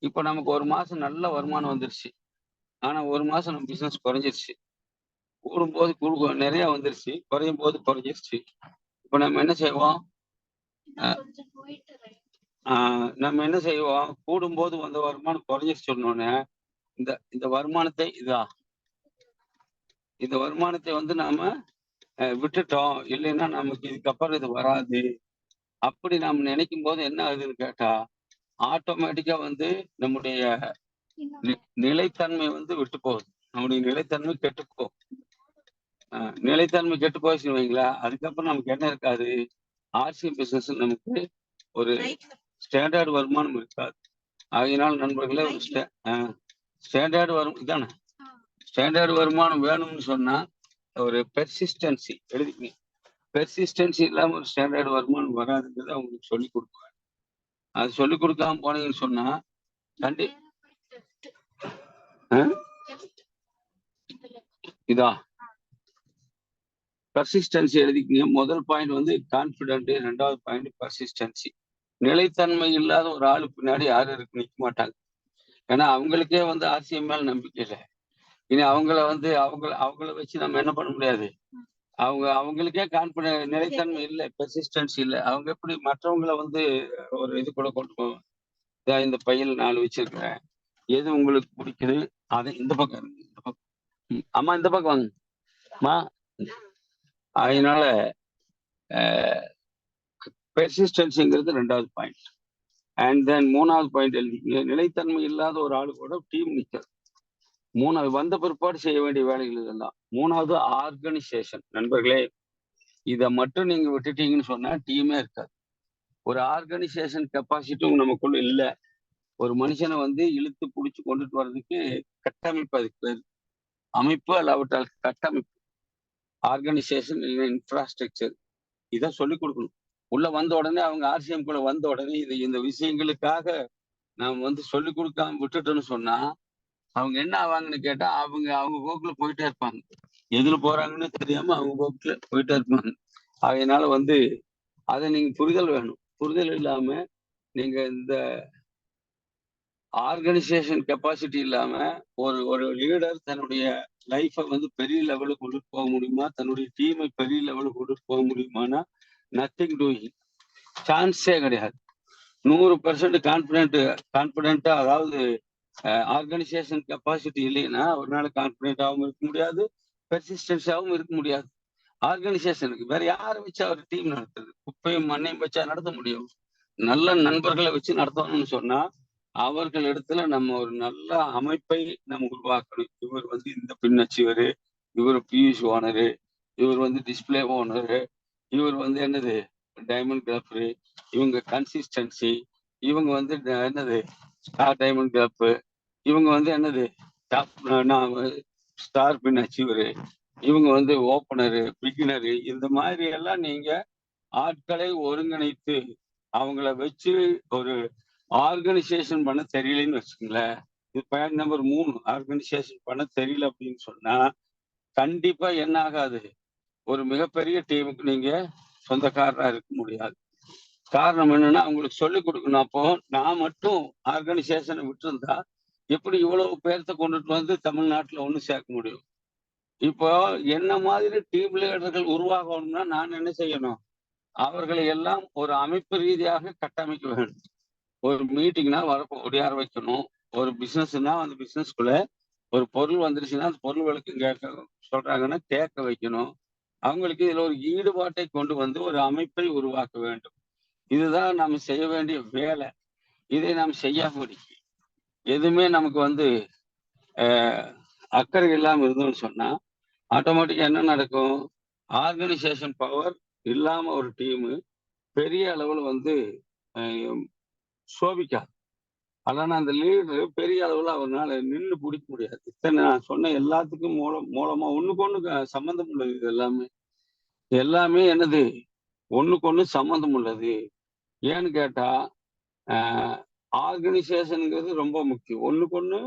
இப்ப நமக்கு ஒரு மாசம் நல்ல வருமானம் வந்துருச்சு, ஆனா ஒரு மாசம் நம்ம பிசினஸ் குறைஞ்சிருச்சு. கூடும்போது நிறைய வந்துருச்சு, குறையும் போது குறைஞ்சிருச்சு. இப்ப நம்ம என்ன செய்வோம், நம்ம என்ன செய்வோம், கூடும்போது வந்த வருமானம் குறைஞ்சிட்டு சொன்னோன்னே இந்த இந்த வருமானத்தை இந்த வருமானத்தை வந்து நாம விட்டுட்டோம், இல்லைன்னா நமக்கு இதுக்கப்புறம் இது வராது அப்படி நாம் நினைக்கும் போது என்ன ஆகுதுன்னு கேட்டா, ஆட்டோமேட்டிக்கா வந்து நம்முடைய நிலைத்தன்மை வந்து விட்டு போகுது. நம்முடைய நிலைத்தன்மை கெட்டுப்போகும். நிலைத்தன்மை கெட்டு போச்சுன்னு வைங்களேன், அதுக்கப்புறம் நமக்கு என்ன இருக்காது, ஆர்சிஎம் பிசினஸ் நமக்கு ஒரு ஸ்டாண்டர்ட் வருமானம் இருக்காது. ஆகையினால் நண்பர்களே, ஒரு ஸ்டாண்டர்ட் இதானே ஸ்டாண்டர்ட் வருமானம் வேணும்னு சொன்னா ஒரு பெர்சிஸ்டன்சி எழுதிக்கங்க. பெர்சிஸ்டன்சி இல்லாம ஒரு ஸ்டாண்டர்ட் வருமானம் வராதுங்கிறத அவங்களுக்கு சொல்லிக் கொடுக்குவாங்க. அது சொல்லிக் கொடுக்காம போனீங்கன்னு சொன்னா இதா பர்சிஸ்டன்சி எழுதிக்கங்க. முதல் பாயிண்ட் வந்து கான்பிடென்ட், ரெண்டாவது பாயிண்ட் பர்சிஸ்டன்சி. நிலைத்தன்மை இல்லாத ஒரு ஆளு பின்னாடி யாரும் நிக்க மாட்டாங்க. ஏன்னா அவங்களுக்கே வந்து ஆர்சிஎம் மேல நம்பிக்கை இல்லை. இனி அவங்கள வச்சு நம்ம என்ன பண்ண முடியாது. அவங்களுக்கே கான்பிடன்ட், நிலைத்தன்மை இல்லை, பெர்சிஸ்டன்சி இல்லை. அவங்க எப்படி மற்றவங்களை வந்து ஒரு இது கூட கொண்டு போவோம். இந்த பையில 4 வச்சிருக்கிறேன், எது உங்களுக்கு பிடிக்குது அதை இந்த பக்கம் அம்மா இந்த பக்கம் வாங்கம்மா. அதனால பெர்சிஸ்டன்சிங்கிறது 2வது பாயிண்ட். அண்ட் தென் 3வது பாயிண்ட் எழுதிங்க. நிலைத்தன்மை இல்லாத ஒரு ஆளு கூட டீம் நிற்கிறது. 3வது வந்த பிற்பாடு செய்ய வேண்டிய வேலைகள் இதெல்லாம். 3வது ஆர்கனைசேஷன். நண்பர்களே, இதை மட்டும் நீங்க விட்டுட்டீங்கன்னு சொன்னா டீமே இருக்காது. ஒரு ஆர்கனைசேஷன் கெப்பாசிட்டியும் நமக்குள்ள இல்லை. ஒரு மனுஷனை வந்து இழுத்து பிடிச்சி கொண்டுட்டு வர்றதுக்கு கட்டமைப்பு, அதுக்கு பேர் அமைப்பு, அல்லாவிட்டால் கட்டமைப்பு. ஆர்கனைசேஷன் இல்லை இன்ஃப்ராஸ்ட்ரக்சர். இதை சொல்லிக் கொடுக்கணும். உள்ள வந்த உடனே அவங்க ஆர்சிஎம் குள்ள வந்த உடனே இந்த விஷயங்களுக்காக நாம் வந்து சொல்லிக் கொடுக்காம விட்டுட்டோம்னு சொன்னா அவங்க என்ன ஆவாங்கன்னு கேட்டா, அவங்க போக்குல போயிட்டே இருப்பாங்க. எதுல போறாங்கன்னு தெரியாம அவங்க போக்குல போயிட்டே இருப்பாங்க. அதனால வந்து அதை நீங்க புரிதல் வேணும். புரிதல் இல்லாம நீங்க இந்த ஆர்கனைசேஷன் கெப்பாசிட்டி இல்லாம ஒரு லீடர் தன்னுடைய லைஃபை வந்து பெரிய லெவலுக்கு கொண்டுட்டு போக முடியுமா, தன்னுடைய டீமை பெரிய லெவலுக்கு கொண்டுட்டு போக முடியுமானா நத்திங் டூயிங். சான்ஸே கிடையாது. 100% கான்பிடென்ட்டா, அதாவது ஆர்கனைசேஷன் கெப்பாசிட்டி இல்லைன்னா ஒரு நாள் கான்பிடென்டாகவும் இருக்க முடியாது, பெர்சிஸ்டன்ஸாகவும் இருக்க முடியாது. ஆர்கனைசேஷனுக்கு வேற யாரை வச்சா ஒரு டீம் நடத்துது? குப்பையும் மண்ணையும் வச்சா நடத்த முடியும்? நல்ல நண்பர்களை வச்சு நடத்தணும்னு சொன்னா அவர்களிடத்துல நம்ம ஒரு நல்ல அமைப்பை நம்ம உருவாக்கணும். இவர் வந்து இந்த பின் அச்சீவரு, இவர் பியூஷ் ஓனரு, இவர் வந்து டிஸ்பிளே ஓனரு, இவர் வந்து என்னது டைமண்ட் கிராஃபரு, இவங்க கன்சிஸ்டன்சி, இவங்க வந்து என்னது ஸ்டார் டைமண்ட் கிராஃப், இவங்க வந்து என்னது ஸ்டார் பின் அச்சீவரு, இவங்க வந்து ஓப்பனரு, பிகினரு. இந்த மாதிரி எல்லாம் நீங்க ஆட்களை ஒருங்கிணைத்து அவங்கள வச்சு ஒரு ஆர்கனைசேஷன் பண்ண தெரியலன்னு வச்சுக்கோங்களேன். இது பாயிண்ட் நம்பர் 3. ஆர்கனைசேஷன் பண்ண தெரியல அப்படின்னு சொன்னா கண்டிப்பா என்ன ஆகாது, ஒரு மிகப்பெரிய டீமுக்கு நீங்க சொந்தக்காரரா இருக்க முடியாது. காரணம் என்னன்னா அவங்களுக்கு சொல்லிக் கொடுக்கணும். அப்போ நான் மட்டும் ஆர்கனைசேஷனை விட்டுருந்தா எப்படி இவ்வளவு பேர்த்த கொண்டுட்டு வந்து தமிழ்நாட்டுல ஒண்ணு சேர்க்க முடியும்? இப்போ என்ன மாதிரி டீம் லீடர்கள் உருவாகணும்னா நான் என்ன செய்யணும்? அவர்களை எல்லாம் ஒரு அமைப்பு ரீதியாக கட்டமைக்க வேண்டும். ஒரு மீட்டிங்னா ஒடியார வைக்கணும். ஒரு பிசினஸ்னா அந்த பிசினஸ்குள்ள ஒரு பொருள் வந்துருச்சுன்னா அந்த பொருள் விளக்கம் கேட்க சொல்றாங்கன்னா கேட்க வைக்கணும். அவங்களுக்கு இதுல ஒரு ஈடுபாட்டை கொண்டு வந்து ஒரு அமைப்பை உருவாக்க வேண்டும். இதுதான் நம்ம செய்ய வேண்டிய வேலை. இதை நாம் செய்யாமடி எதுவுமே நமக்கு வந்து அக்கறை இல்லாம இருந்தோம்னு சொன்னா ஆட்டோமேட்டிக்கா என்ன நடக்கும்? ஆர்கனைசேஷன் பவர் இல்லாம ஒரு டீமு பெரிய அளவுல வந்து சோபிக்காது. ஆனா அந்த லீடர் பெரிய அளவுல அவரால் நின்று பிடிக்க முடியாது. இத்தனை நான் சொன்ன எல்லாத்துக்கும் மூலமா ஒண்ணுக்கு ஒண்ணு சம்பந்தம் உள்ளது. இது எல்லாமே என்னது ஒண்ணுக்கு ஒண்ணு சம்பந்தம் உள்ளது. ஏன்னு கேட்டா ஆர்கனைசேஷனுங்கிறது ரொம்ப முக்கியம். ஒண்ணுக்கு ஒண்ணு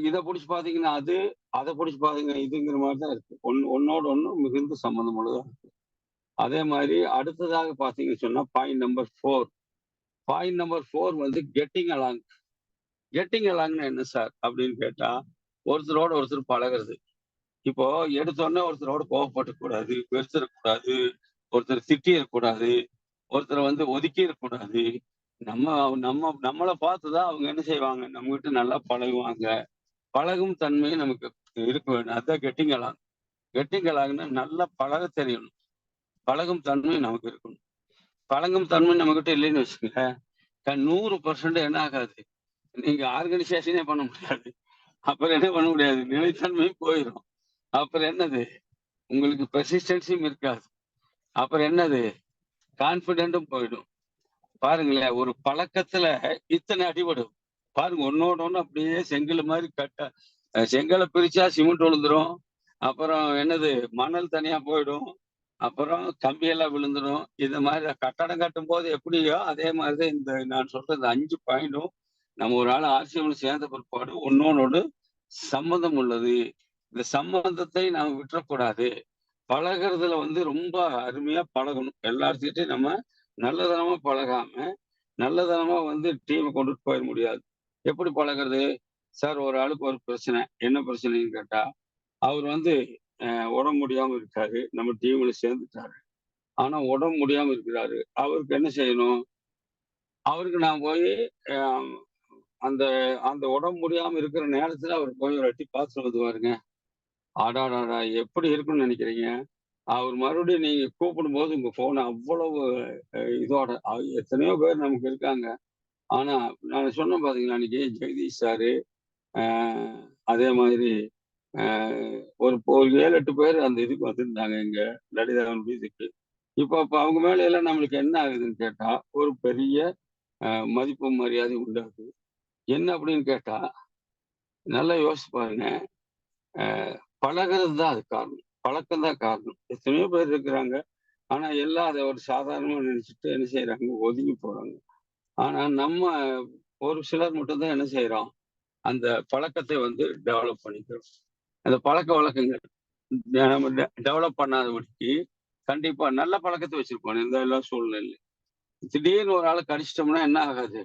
இதை பிடிச்சி பாத்தீங்கன்னா அது, அதை பிடிச்சி பாத்தீங்கன்னா இதுங்கிற மாதிரிதான் இருக்கு. ஒன்னோட ஒண்ணு மிகுந்த சம்பந்தம் உள்ளதா இருக்கு. அதே மாதிரி அடுத்ததாக பாத்தீங்கன்னு சொன்னா பாயிண்ட் நம்பர் 4. பாயிண்ட் நம்பர் 4 வந்து கெட்டிங் அலாங். கெட்டிங் அலாங்னா என்ன சார் அப்படின்னு கேட்டா, ஒருத்தரோட ஒருத்தர் பழகிறது. இப்போ எடுத்தோடனே ஒருத்தரோட கோவப்பட்டு கூடாது, வெறுத்திருக்கக்கூடாது, ஒருத்தர் திட்டி இருக்கக்கூடாது, ஒருத்தரை வந்து ஒதுக்கி இருக்கக்கூடாது. நம்மளை பார்த்துதான் அவங்க என்ன செய்வாங்க, நம்ம கிட்ட நல்லா பழகுவாங்க. பழகும் தன்மையும் நமக்கு இருக்க வேண்டும். அதான் கெட்டிங்கலாம். கெட்டிங்கலாங்கன்னா நல்லா பழக தெரியணும். பழகும் தன்மை நமக்கு இருக்கணும். பழகும் தன்மை நம்ம கிட்ட இல்லைன்னு வச்சுக்கோங்க, 100% என்ன ஆகாது, நீங்க ஆர்கனைசேஷனே பண்ண முடியாது. அப்புறம் என்ன பண்ண முடியாது, நிலைத்தன்மையும் போயிடும். அப்புறம் என்னது, உங்களுக்கு பெர்சிஸ்டன்சியும் இருக்காது. அப்புறம் என்னது, கான்பிடென்டும் போயிடும். பாருங்களேன், ஒரு பழக்கத்துல இத்தனை அடிபடும். பாருங்க, ஒன்னோட ஒண்ணு அப்படியே செங்கல் மாதிரி செங்கலை பிரிச்சா சிமெண்ட் விழுந்துரும். அப்புறம் என்னது, மணல் தனியா போயிடும். அப்புறம் கம்பியெல்லாம் விழுந்துடும். இந்த மாதிரி கட்டடம் கட்டும் போது எப்படியோ அதே மாதிரிதான் இந்த நான் சொல்ற இந்த 5 பாயிண்டும் நம்ம ஒரு ஆள் ஆர்சிஎம்ல சேர்ந்த பிற்பாடு ஒன்னொன்னோடு சம்பந்தம் உள்ளது. இந்த சம்பந்தத்தை நாம் விட்டுறக்கூடாது. பழகிறதுல ரொம்ப அருமையா பழகணும். எல்லார்கிட்டையும் நம்ம நல்லதனமா பழகாம நல்லதனமா டீமை கொண்டுட்டு போயிட முடியாது. எப்படி பழகிறது? சார், ஒரு ஆளுக்கு ஒரு பிரச்சனை. என்ன பிரச்சனைன்னு கேட்டா, அவர் உடம்பு முடியாம இருக்காரு, நம்ம டீம்ல சேர்ந்துட்டாரு. ஆனா உடம்பு முடியாம இருக்கிறாரு. அவருக்கு என்ன செய்யணும்? அவருக்கு நான் போய் அந்த அந்த உடம்பு முடியாம இருக்கிற நேரத்துல அவர் போய் ஒரு எட்டி பார்த்துட்டு வந்துவாருங்க. ஆடாடாடா, எப்படி இருக்குன்னு நினைக்கிறீங்க? அவர் மறுபடியும் நீங்க கூப்பிடும் போது உங்க போனை அவ்வளவு இதோட எத்தனையோ பேர் நமக்கு இருக்காங்க. ஆனா நான் சொன்னேன் பாத்தீங்களா அன்னைக்கு, ஜெகதீஷ் சாரு, அதே மாதிரி ஒரு 7-8 பேர் அந்த இதுக்கு வந்திருந்தாங்க, எங்க லலிதாவன் வீதிக்கு. இப்ப அவங்க மேல எல்லாம் நம்மளுக்கு என்ன ஆகுதுன்னு கேட்டா, ஒரு பெரிய மதிப்பு மரியாதை உண்டாகுது. என்ன அப்படின்னு கேட்டா, நல்லா யோசிச்சு பாருங்க. பழகிறது தான் அது காரணம். பழக்கம் தான் காரணம். எத்தனையோ பேர் இருக்கிறாங்க. ஆனா எல்லாம் அதை ஒரு சாதாரணமா நினைச்சிட்டு என்ன செய்யறாங்க, ஒதுங்கி போறாங்க. ஆனா நம்ம ஒரு சிலர் மட்டும்தான் என்ன செய்யறோம், அந்த பழக்கத்தை டெவலப் பண்ணிக்கிறோம். அந்த பழக்க வழக்கங்கள் நம்ம டெவலப் பண்ணாதபடிக்கு கண்டிப்பா நல்ல பழக்கத்தை வச்சிருப்போம் எந்த எல்லா சூழ்நிலையிலும். திடீர்னு ஒரு ஆளை கடிச்சிட்டோம்னா என்ன ஆகாது,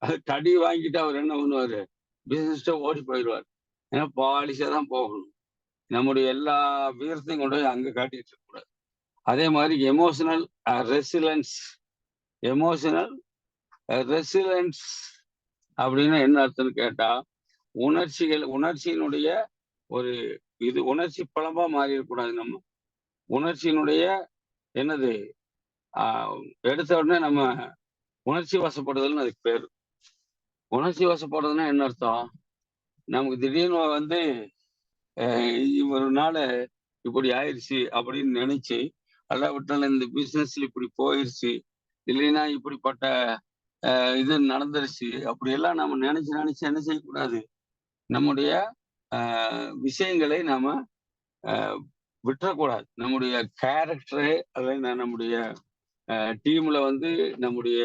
அது கடி வாங்கிட்டு அவர் என்ன பண்ணுவாரு, பிசினஸ் ஓடி போயிடுவார். ஏன்னா பாலிஷா தான் போகணும். நம்முடைய எல்லா வீரத்தையும் கொண்டு போய் அங்க காட்டிட்டு இருக்க கூடாது. அதே மாதிரி எமோஷனல் ரெசிலன்ஸ் அப்படின்னா என்ன அர்த்தம்னு கேட்டா, உணர்ச்சியினுடைய ஒரு உணர்ச்சி பலமா மாறி இருக்கக்கூடாது. நம்ம உணர்ச்சியினுடைய என்னது, எடுத்த உடனே நம்ம உணர்ச்சி வசப்படுதல்னு அதுக்கு பேரு. உணர்ச்சி வசப்படுறதுன்னா என்ன அர்த்தம்? நமக்கு திடீர்னு ஒரு நாள் இப்படி ஆயிடுச்சு அப்படின்னு நினைச்சு, அல்லாவிட்டால் இந்த பிசினஸ்ல இப்படி போயிடுச்சு, இல்லைன்னா இப்படிப்பட்ட இது நடந்துருச்சு, அப்படியெல்லாம் நம்ம நினைச்சு என்ன செய்யக்கூடாது, நம்முடைய விஷயங்களை நாம விட்டுறக்கூடாது. நம்முடைய கேரக்டரை அல்ல, நம்முடைய டீம்ல நம்முடைய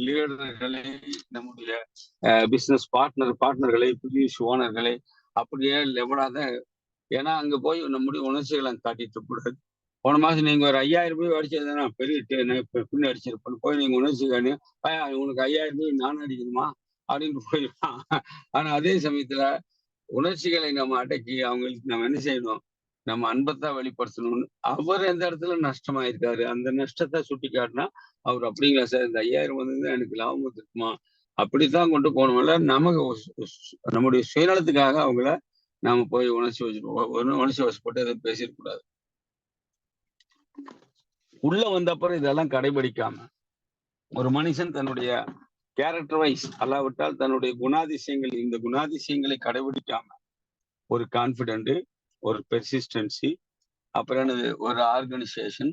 லீடர்களை, நம்முடைய பிசினஸ் பார்ட்னர்களை, புதிய ஓனர்களை அப்படியே லெவலாத. ஏன்னா அங்க போய் நம்முடைய உணர்ச்சிகளை காட்டிட்டு கூடாது. போன மாசம் நீங்க ஒரு 5000 ரூபாய் அடிச்சதுன்னா பெரிய பின்ன அடிச்சிருப்பேன், போய் நீங்க உணர்ச்சி காணி உனக்கு 5000 ரூபாய் நானும் அடிக்கணுமா அப்படின்னு போயிடலாம். ஆனா அதே சமயத்துல உணர்ச்சிகளை நம்ம அடக்கி அவங்களுக்கு நம்ம என்ன செய்யணும், நம்ம அன்பத்தான் வெளிப்படுத்தணும்னு. அவர் எந்த இடத்துல நஷ்டமாயிருக்காரு, அந்த நஷ்டத்தை சுட்டி காட்டினா அவர் அப்படிங்களா சார், இந்த 5000 எனக்கு லாபம் இருக்குமா, அப்படித்தான் கொண்டு போகணும்ல. நமக்கு நம்முடைய சுயநலத்துக்காக அவங்கள நாம போய் உணர்ச்சி வசப்பட்டு எதுவும் பேசிடக்கூடாது. உள்ள வந்தப்பறம் இதெல்லாம் கடைபிடிக்காம ஒரு மனுஷன் தன்னுடைய கேரக்டர் வைஸ் அல்லாவிட்டால் தன்னுடைய குணாதிசயங்கள், இந்த குணாதிசயங்களை கடைபிடிக்காம ஒரு கான்பிடென்ட், ஒரு பெர்சிஸ்டன்சி, அப்புறம் என்னது, ஒரு ஆர்கனைசேஷன்,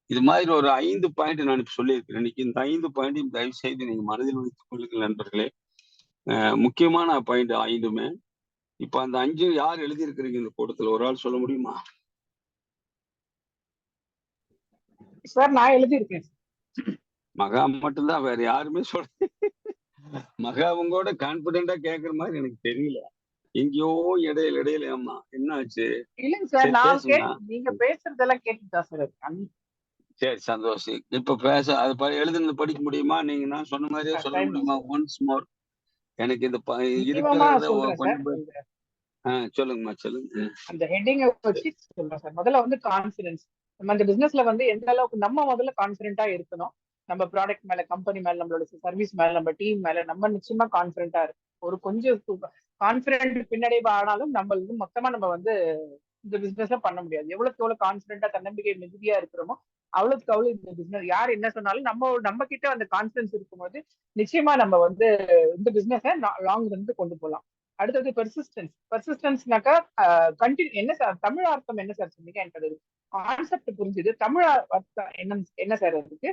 இது மாதிரி ஒரு 5 பாயிண்ட் நான் இப்ப சொல்லியிருக்கிறேன். இன்னைக்கு இந்த 5 பாயிண்டையும் தயவு செய்து நீங்க மனதில் வைத்துக் கொள்ளுங்கள் நண்பர்களே. முக்கியமான பாயிண்ட் 5மே. இப்ப அந்த 5 யார் எழுதியிருக்கிறீங்க இந்த கூட்டத்துல, ஒரு ஆள் சொல்ல முடியுமா? சார், நான் எழுதியிருக்கேன். மகா மட்டும்தான், வேற யாருமே சொல்ல. மகா உங்களோட கான்பிடென்டா கேட்கற மாதிரி எனக்கு தெரியல. எங்கேயோ இடையில ஆமா என்ன ஆச்சு? இல்லைங்க சார், நீங்க பேசுறதெல்லாம் கேட்டுட்டா சார். சரி, சந்தோஷம். இப்ப அது எழுதுனது படிக்க முடியுமா? நீங்க நான் சொன்ன மாதிரியே சொல்ல முடியுமா? Once more. எனக்கு இந்த இருக்கிறத சொல்லுங்கம்மா, சொல்லுங்க. அந்த ஹெட்டிங்கை வச்சு சொல்றேன் சார். முதல்ல கான்ஃபிடன்ஸ். நம்ம இந்த பிசினஸ்ல எந்த அளவுக்கு நம்ம முதல்ல கான்ஃபிடென்ட்டா இருக்கணும். நம்ம ப்ராடக்ட் மேல, கம்பெனி மேல, நம்மளோட சர்வீஸ் மேல, நம்ம டீம் மேல நம்ம நிச்சயமா கான்பிடண்டா இருக்கும். ஒரு கொஞ்சம் கான்பிடன்ட் பின்னடைவு ஆனாலும் நம்ம மொத்தமா நம்ம வந்து இந்த பிசினஸ் பண்ண முடியாது. எவ்வளவுக்கு எவ்வளவு கான்பிடண்டா, தன்னம்பிக்கை மிகுதியா இருக்கிறோமோ அவ்வளவுக்கு அவ்வளவு இந்த பிசினஸ் யார் என்ன சொன்னாலும் நம்ம கிட்ட அந்த கான்பிடன்ஸ் இருக்கும்போது நிச்சயமா நம்ம வந்து இந்த பிசினஸ் லாங் ரன் கொண்டு போகலாம். அடுத்தது பெர்சிஸ்டன்ஸ்னாக்கா கண்டினியூ. என்ன சார் தமிழ் அர்த்தம் என்ன சார் சொன்னீங்க? எனக்கு அது கான்செப்ட் புரிஞ்சுது. தமிழ் அர்த்தம் என்ன சார் அதுக்கு?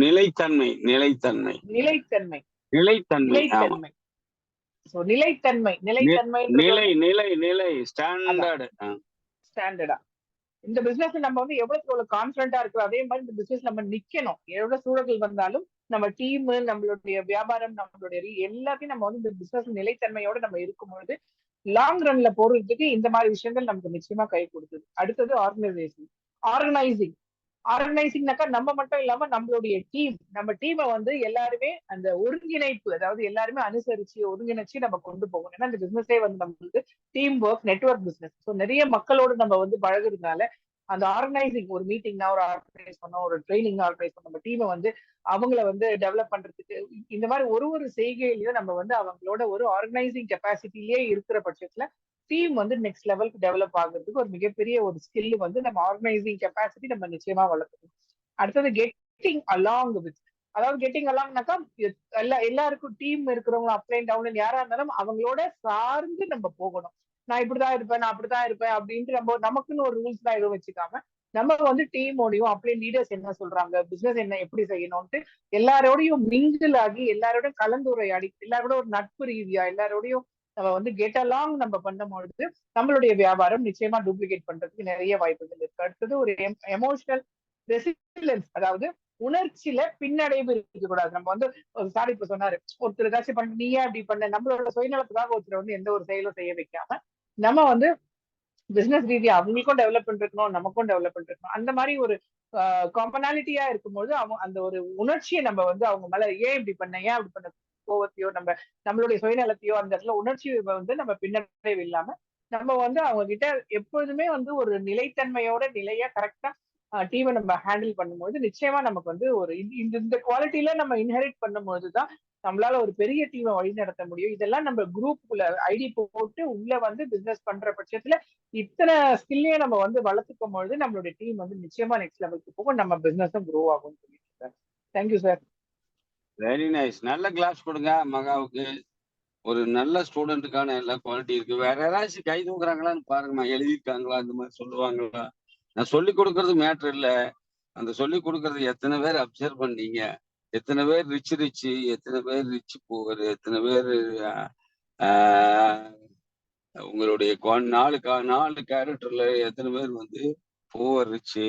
நிலைத்தன்மை. நிலைத்தன்மை. நிலைத்தன்மை. நிலைத்தன்மை. நிலைத்தன்மை. நிலைத்தன்மை. நிலைத்தன்மை. நிலை நிலை நிலை ஸ்டாண்டர்ட். ஸ்டாண்டர்டா இந்த பிசினஸ் நம்ம வந்து எவ்வளவு கான்பிடண்டா இருக்கிறோம், அதே மாதிரி இந்த பிசினஸ் நம்ம நிக்கணும். எவ்வளவு சூழல்கள் வந்தாலும் நம்ம டீம், நம்மளுடைய வியாபாரம், நம்மளுடைய எல்லாத்தையும் நம்ம வந்து இந்த பிசினஸ் நிலைத்தன்மையோட நம்ம இருக்கும்பொழுது லாங் ரன்ல போறதுக்கு இந்த மாதிரி விஷயங்கள் நமக்கு நிச்சயமா கை கொடுக்குது. அடுத்தது ஆர்கனைசிங்னாக்கா நம்ம மட்டும் இல்லாம நம்மளுடைய டீம், நம்ம டீமை வந்து எல்லாருமே அந்த ஒருங்கிணைப்பு, அதாவது எல்லாருமே அனுசரிச்சு ஒருங்கிணைச்சு நம்ம கொண்டு போகணும். ஏன்னா இந்த பிசினஸே வந்து நம்மளுக்கு team work, network business. So நிறைய மக்களோடு நம்ம வந்து பழகுறதுனால அந்த ஆர்கனைசிங், ஒரு மீட்டிங்னா ஒரு ஆர்கனைஸ் பண்ணோம், ஒரு ட்ரைனிங் ஆர்கனைஸ் பண்ணோம், நம்ம டீமை வந்து அவங்கள வந்து டெவலப் பண்றதுக்கு இந்த மாதிரி ஒரு செய்கையிலயும் நம்ம வந்து அவங்களோட ஒரு ஆர்கனைசிங் கெப்பாசிட்டிலேயே இருக்கிற பட்சத்துல டீம் வந்து நெக்ஸ்ட் லெவலுக்கு டெவலப் ஆகுறதுக்கு ஒரு மிகப்பெரிய ஒரு ஸ்கில் வந்து நம்ம ஆர்கனைசிங் கெப்பாசிட்டி நம்ம நிச்சயமா வளர்க்கணும். அடுத்தது கெட்டிங் அலாங் வித், அதாவது கெட்டிங் அலாங்னாக்கா எல்லாருக்கும் டீம் இருக்கிறவங்க அப் அண்ட் டவுன் யாரா இருந்தாலும் அவங்களோட சார்ந்து நம்ம போகணும். நான் இப்படிதான் இருப்பேன், நான் அப்படிதான் இருப்பேன் அப்படின்ட்டு நமக்குன்னு ஒரு ரூல்ஸ் தான் எதுவும் வச்சுக்காம நம்ம வந்து டீமோடையும் அப்படியே லீடர்ஸ் என்ன சொல்றாங்க, பிசினஸ் என்ன எப்படி செய்யணும்ட்டு எல்லாரோடையும் மிங்கிள் ஆகி, எல்லாரோடையும் கலந்துரையாடி, எல்லாரோட ஒரு நட்பு ரீதியா எல்லாரோடையும் நம்ம வந்து கெட் அலாங் நம்ம பண்ணும்பொழுது நம்மளுடைய வியாபாரம் நிச்சயமா டூப்ளிகேட் பண்றதுக்கு நிறைய வாய்ப்புகள் இருக்கு. அடுத்தது ஒரு எமோஷனல் ரெசிலியன்ஸ், அதாவது உணர்ச்சியில பின்னடைவு இருக்கக்கூடாது. நம்ம வந்து சார் இப்ப சொன்னாரு, ஒருத்தர் ஏதாச்சும் பண்ண நீ ஏன் அப்படி பண்ண, நம்மளோட சுயநலத்துக்காக ஒருத்தர் வந்து எந்த ஒரு செயலும் செய்ய வைக்காம நம்ம வந்து பிசினஸ் ரீதியா அவங்களுக்கும் டெவலப்மெண்ட் இருக்கணும், நமக்கும் டெவலப்மெண்ட் இருக்கணும். அந்த மாதிரி ஒரு காம்பனாலிட்டியா இருக்கும்போது அவங்க அந்த ஒரு உணர்ச்சியை நம்ம வந்து அவங்க மேல ஏன் இப்படி பண்ண, ஏன் அப்படி பண்ண கோவத்தையோ நம்மளுடைய சுயநலத்தையோ அந்த இடத்துல உணர்ச்சி வந்து நம்ம பின்னடைவு இல்லாம நம்ம வந்து அவங்க கிட்ட எப்பொழுதுமே வந்து ஒரு நிலைத்தன்மையோட நிலையா கரெக்டா டீமை நம்ம ஹேண்டில் பண்ணும்போது நிச்சயமா நமக்கு வந்து ஒரு இந்த குவாலிட்டியில நம்ம இன்ஹெரிட் பண்ணும்போதுதான் நம்மளால ஒரு பெரிய டீமை வழி நடத்த முடியும். இதெல்லாம் நம்ம குரூப்புக்குள்ள ஐடி போட்டு உள்ள வந்து பிசினஸ் பண்ற பட்சத்துல இத்தனை ஸ்கில்லையும் நம்ம வந்து வளர்த்துக்கும் பொழுது நம்மளுடைய டீம் வந்து நிச்சயமா நெக்ஸ்ட் லெவலுக்கு போகும், நம்ம பிசினஸும் க்ரோ ஆகும். Sir thank you sir. Very nice. நல்ல கிளாஸ் கொடுங்க மகாவுக்கு. ஒரு நல்ல ஸ்டூடெண்ட்டுக்கான எல்லா குவாலிட்டி இருக்கு. வேற யாராச்சும் கை தூக்குறாங்களான்னு பாருங்கம்மா, எழுதியிருக்காங்களா, இந்த மாதிரி சொல்லுவாங்களா. நான் சொல்லி கொடுக்கறது மேட்ரு இல்ல, அந்த சொல்லி கொடுக்கறது எத்தனை பேர் அப்சர்வ் பண்ணீங்க, எத்தனை பேர் ரிச், எத்தனை பேர் ரிச் போவர், எத்தனை பேர் உங்களுடைய நாலு கேரக்டர்ல எத்தனை பேர் வந்து போவர் ரிச்சு,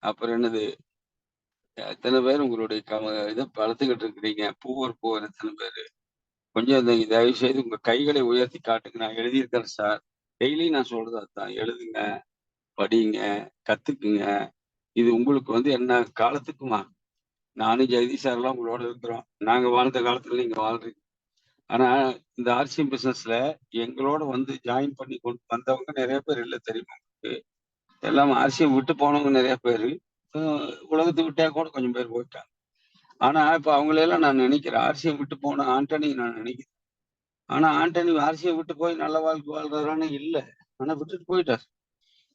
அப்புறம் என்னது எத்தனை பேர் உங்களுடைய இதை வளர்த்துக்கிட்டு இருக்கிறீங்க போவர் எத்தனை பேர். கொஞ்சம் தயவு செய்து உங்க கைகளை உயர்த்தி காட்டுங்க. நான் எழுதியிருக்கேன் சார், டெய்லி நான் சொல்றது அதுதான். எழுதுங்க, படிங்க, கத்துக்குங்க. இது உங்களுக்கு வந்து என்ன காலத்துக்குமா. நானும் ஜெகதீஷ் சார்லாம் உங்களோட இருக்கிறோம். நாங்க வாழ்ந்த காலத்துல நீங்க வாழ்றீங்க. ஆனா இந்த ஆர்சிஎம் பிசினஸ்ல எங்களோட வந்து ஜாயின் பண்ணி கொண்டு வந்தவங்க நிறைய பேர் இல்லை தெரியுமா உங்களுக்கு. எல்லாம் ஆர்சிஎம் விட்டு போனவங்க நிறைய பேர், உலகத்தை விட்டா கூட கொஞ்சம் பேர் போயிட்டாங்க. ஆனா இப்ப அவங்களெல்லாம் நான் நினைக்கிறேன், ஆர்சிஎம் விட்டு போன ஆண்டனி நான் நினைக்கிறேன். ஆனா ஆண்டனி ஆர்சிஎம் விட்டு போய் நல்ல வாழ்க்கை வாழ்றான்னு இல்லை, ஆனா விட்டுட்டு போயிட்டார்.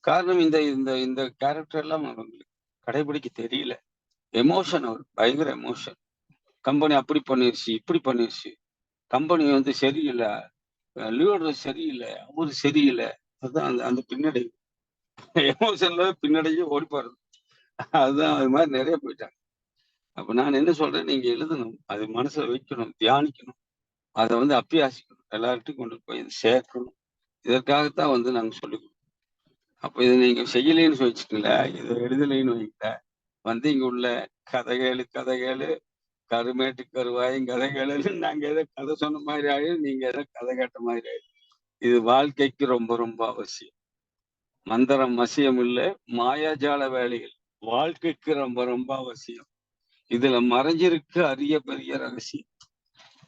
காரணம் இந்த இந்த இந்த கேரக்டர் எல்லாம் அவங்களுக்கு கடைபிடிக்க தெரியல. எமோஷன், அவர் பயங்கர எமோஷன். கம்பெனி அப்படி பண்ணிருச்சு, இப்படி பண்ணிருச்சு, கம்பெனி வந்து சரியில்லை, லீடர் சரியில்லை, அவரு சரியில்லை. அதுதான் அந்த அந்த பின்னடைவு, எமோஷன்ல பின்னடையே ஓடி போறது. அதுதான் அது மாதிரி நிறைய போயிட்டாங்க. அப்ப நான் என்ன சொல்றேன், நீங்க எழுதணும், அது மனசுல வைக்கணும், தியானிக்கணும், அதை வந்து அப்பியாசிக்கணும், எல்லார்ட்டையும் கொண்டு போய் சேர்க்கணும். இதற்காகத்தான் வந்து நாங்க சொல்லி கொடுக்கணும். அப்ப இதை நீங்க செய்யலைன்னு வச்சுக்கல, இதை எழுதலைன்னு வைக்கல, வந்து இங்க உள்ள கதைகளு கருமேட்டு கருவாயும் கதைகளு, நாங்க எதை கதை சொன்ன மாதிரி ஆயிடும், நீங்க எதை கதை கேட்ட மாதிரி ஆயிடும். இது வாழ்க்கைக்கு ரொம்ப ரொம்ப அவசியம். மந்திரம் மசியம் இல்ல, மாயாஜால வேலைகள் வாழ்க்கைக்கு ரொம்ப ரொம்ப அவசியம். இதுல மறைஞ்சிருக்கு அரிய பெரிய ரகசியம்.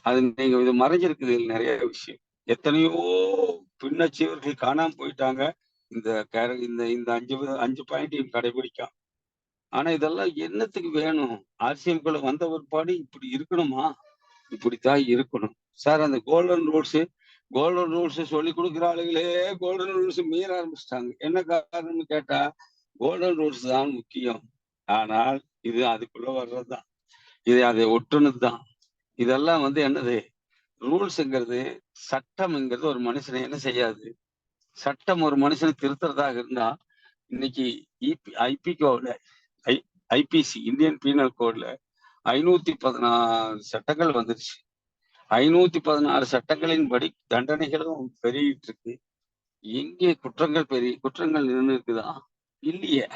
அது நீங்க இது மறைஞ்சிருக்குது நிறைய விஷயம். எத்தனையோ பின்னச்சியவர்கள் காணாம போயிட்டாங்க. இந்த இந்த இந்த 5 பாயிண்டையும் கடைபிடிக்காம. ஆனா இதெல்லாம் என்னத்துக்கு வேணும்? ஆர்சிஎம்குள்ள வந்த பிற்பாடு இப்படி இருக்கணுமா? இப்படித்தான் இருக்கணும். சார் அந்த கோல்டன் ரூல்ஸ் சொல்லிக் கொடுக்குற ஆளுங்களே கோல்டன் ரூல்ஸ் மீற ஆரம்பிச்சிட்டாங்க. என்ன காரணம்னு கேட்டா, கோல்டன் ரூல்ஸ் தான் முக்கியம். ஆனால் இது அதுக்குள்ள வர்றதுதான். இது அதை ஒட்டுனது தான். இதெல்லாம் என்னது? ரூல்ஸ்ங்கிறது, சட்டம்ங்கிறது ஒரு மனுஷனை என்ன செய்யாது? சட்டம் ஒரு மனுஷனை திருத்துறதாக இருந்தா, இன்னைக்கு ஐபிகோல ஐபிசி இந்தியன் பீனல் கோட்ல 516 சட்டங்கள் வந்துருச்சு. 516 சட்டங்களின்படி தண்டனைகளும் பெருகிட்டு இருக்கு. எங்கே குற்றங்கள் நின்று இருக்குதா? இல்லையே.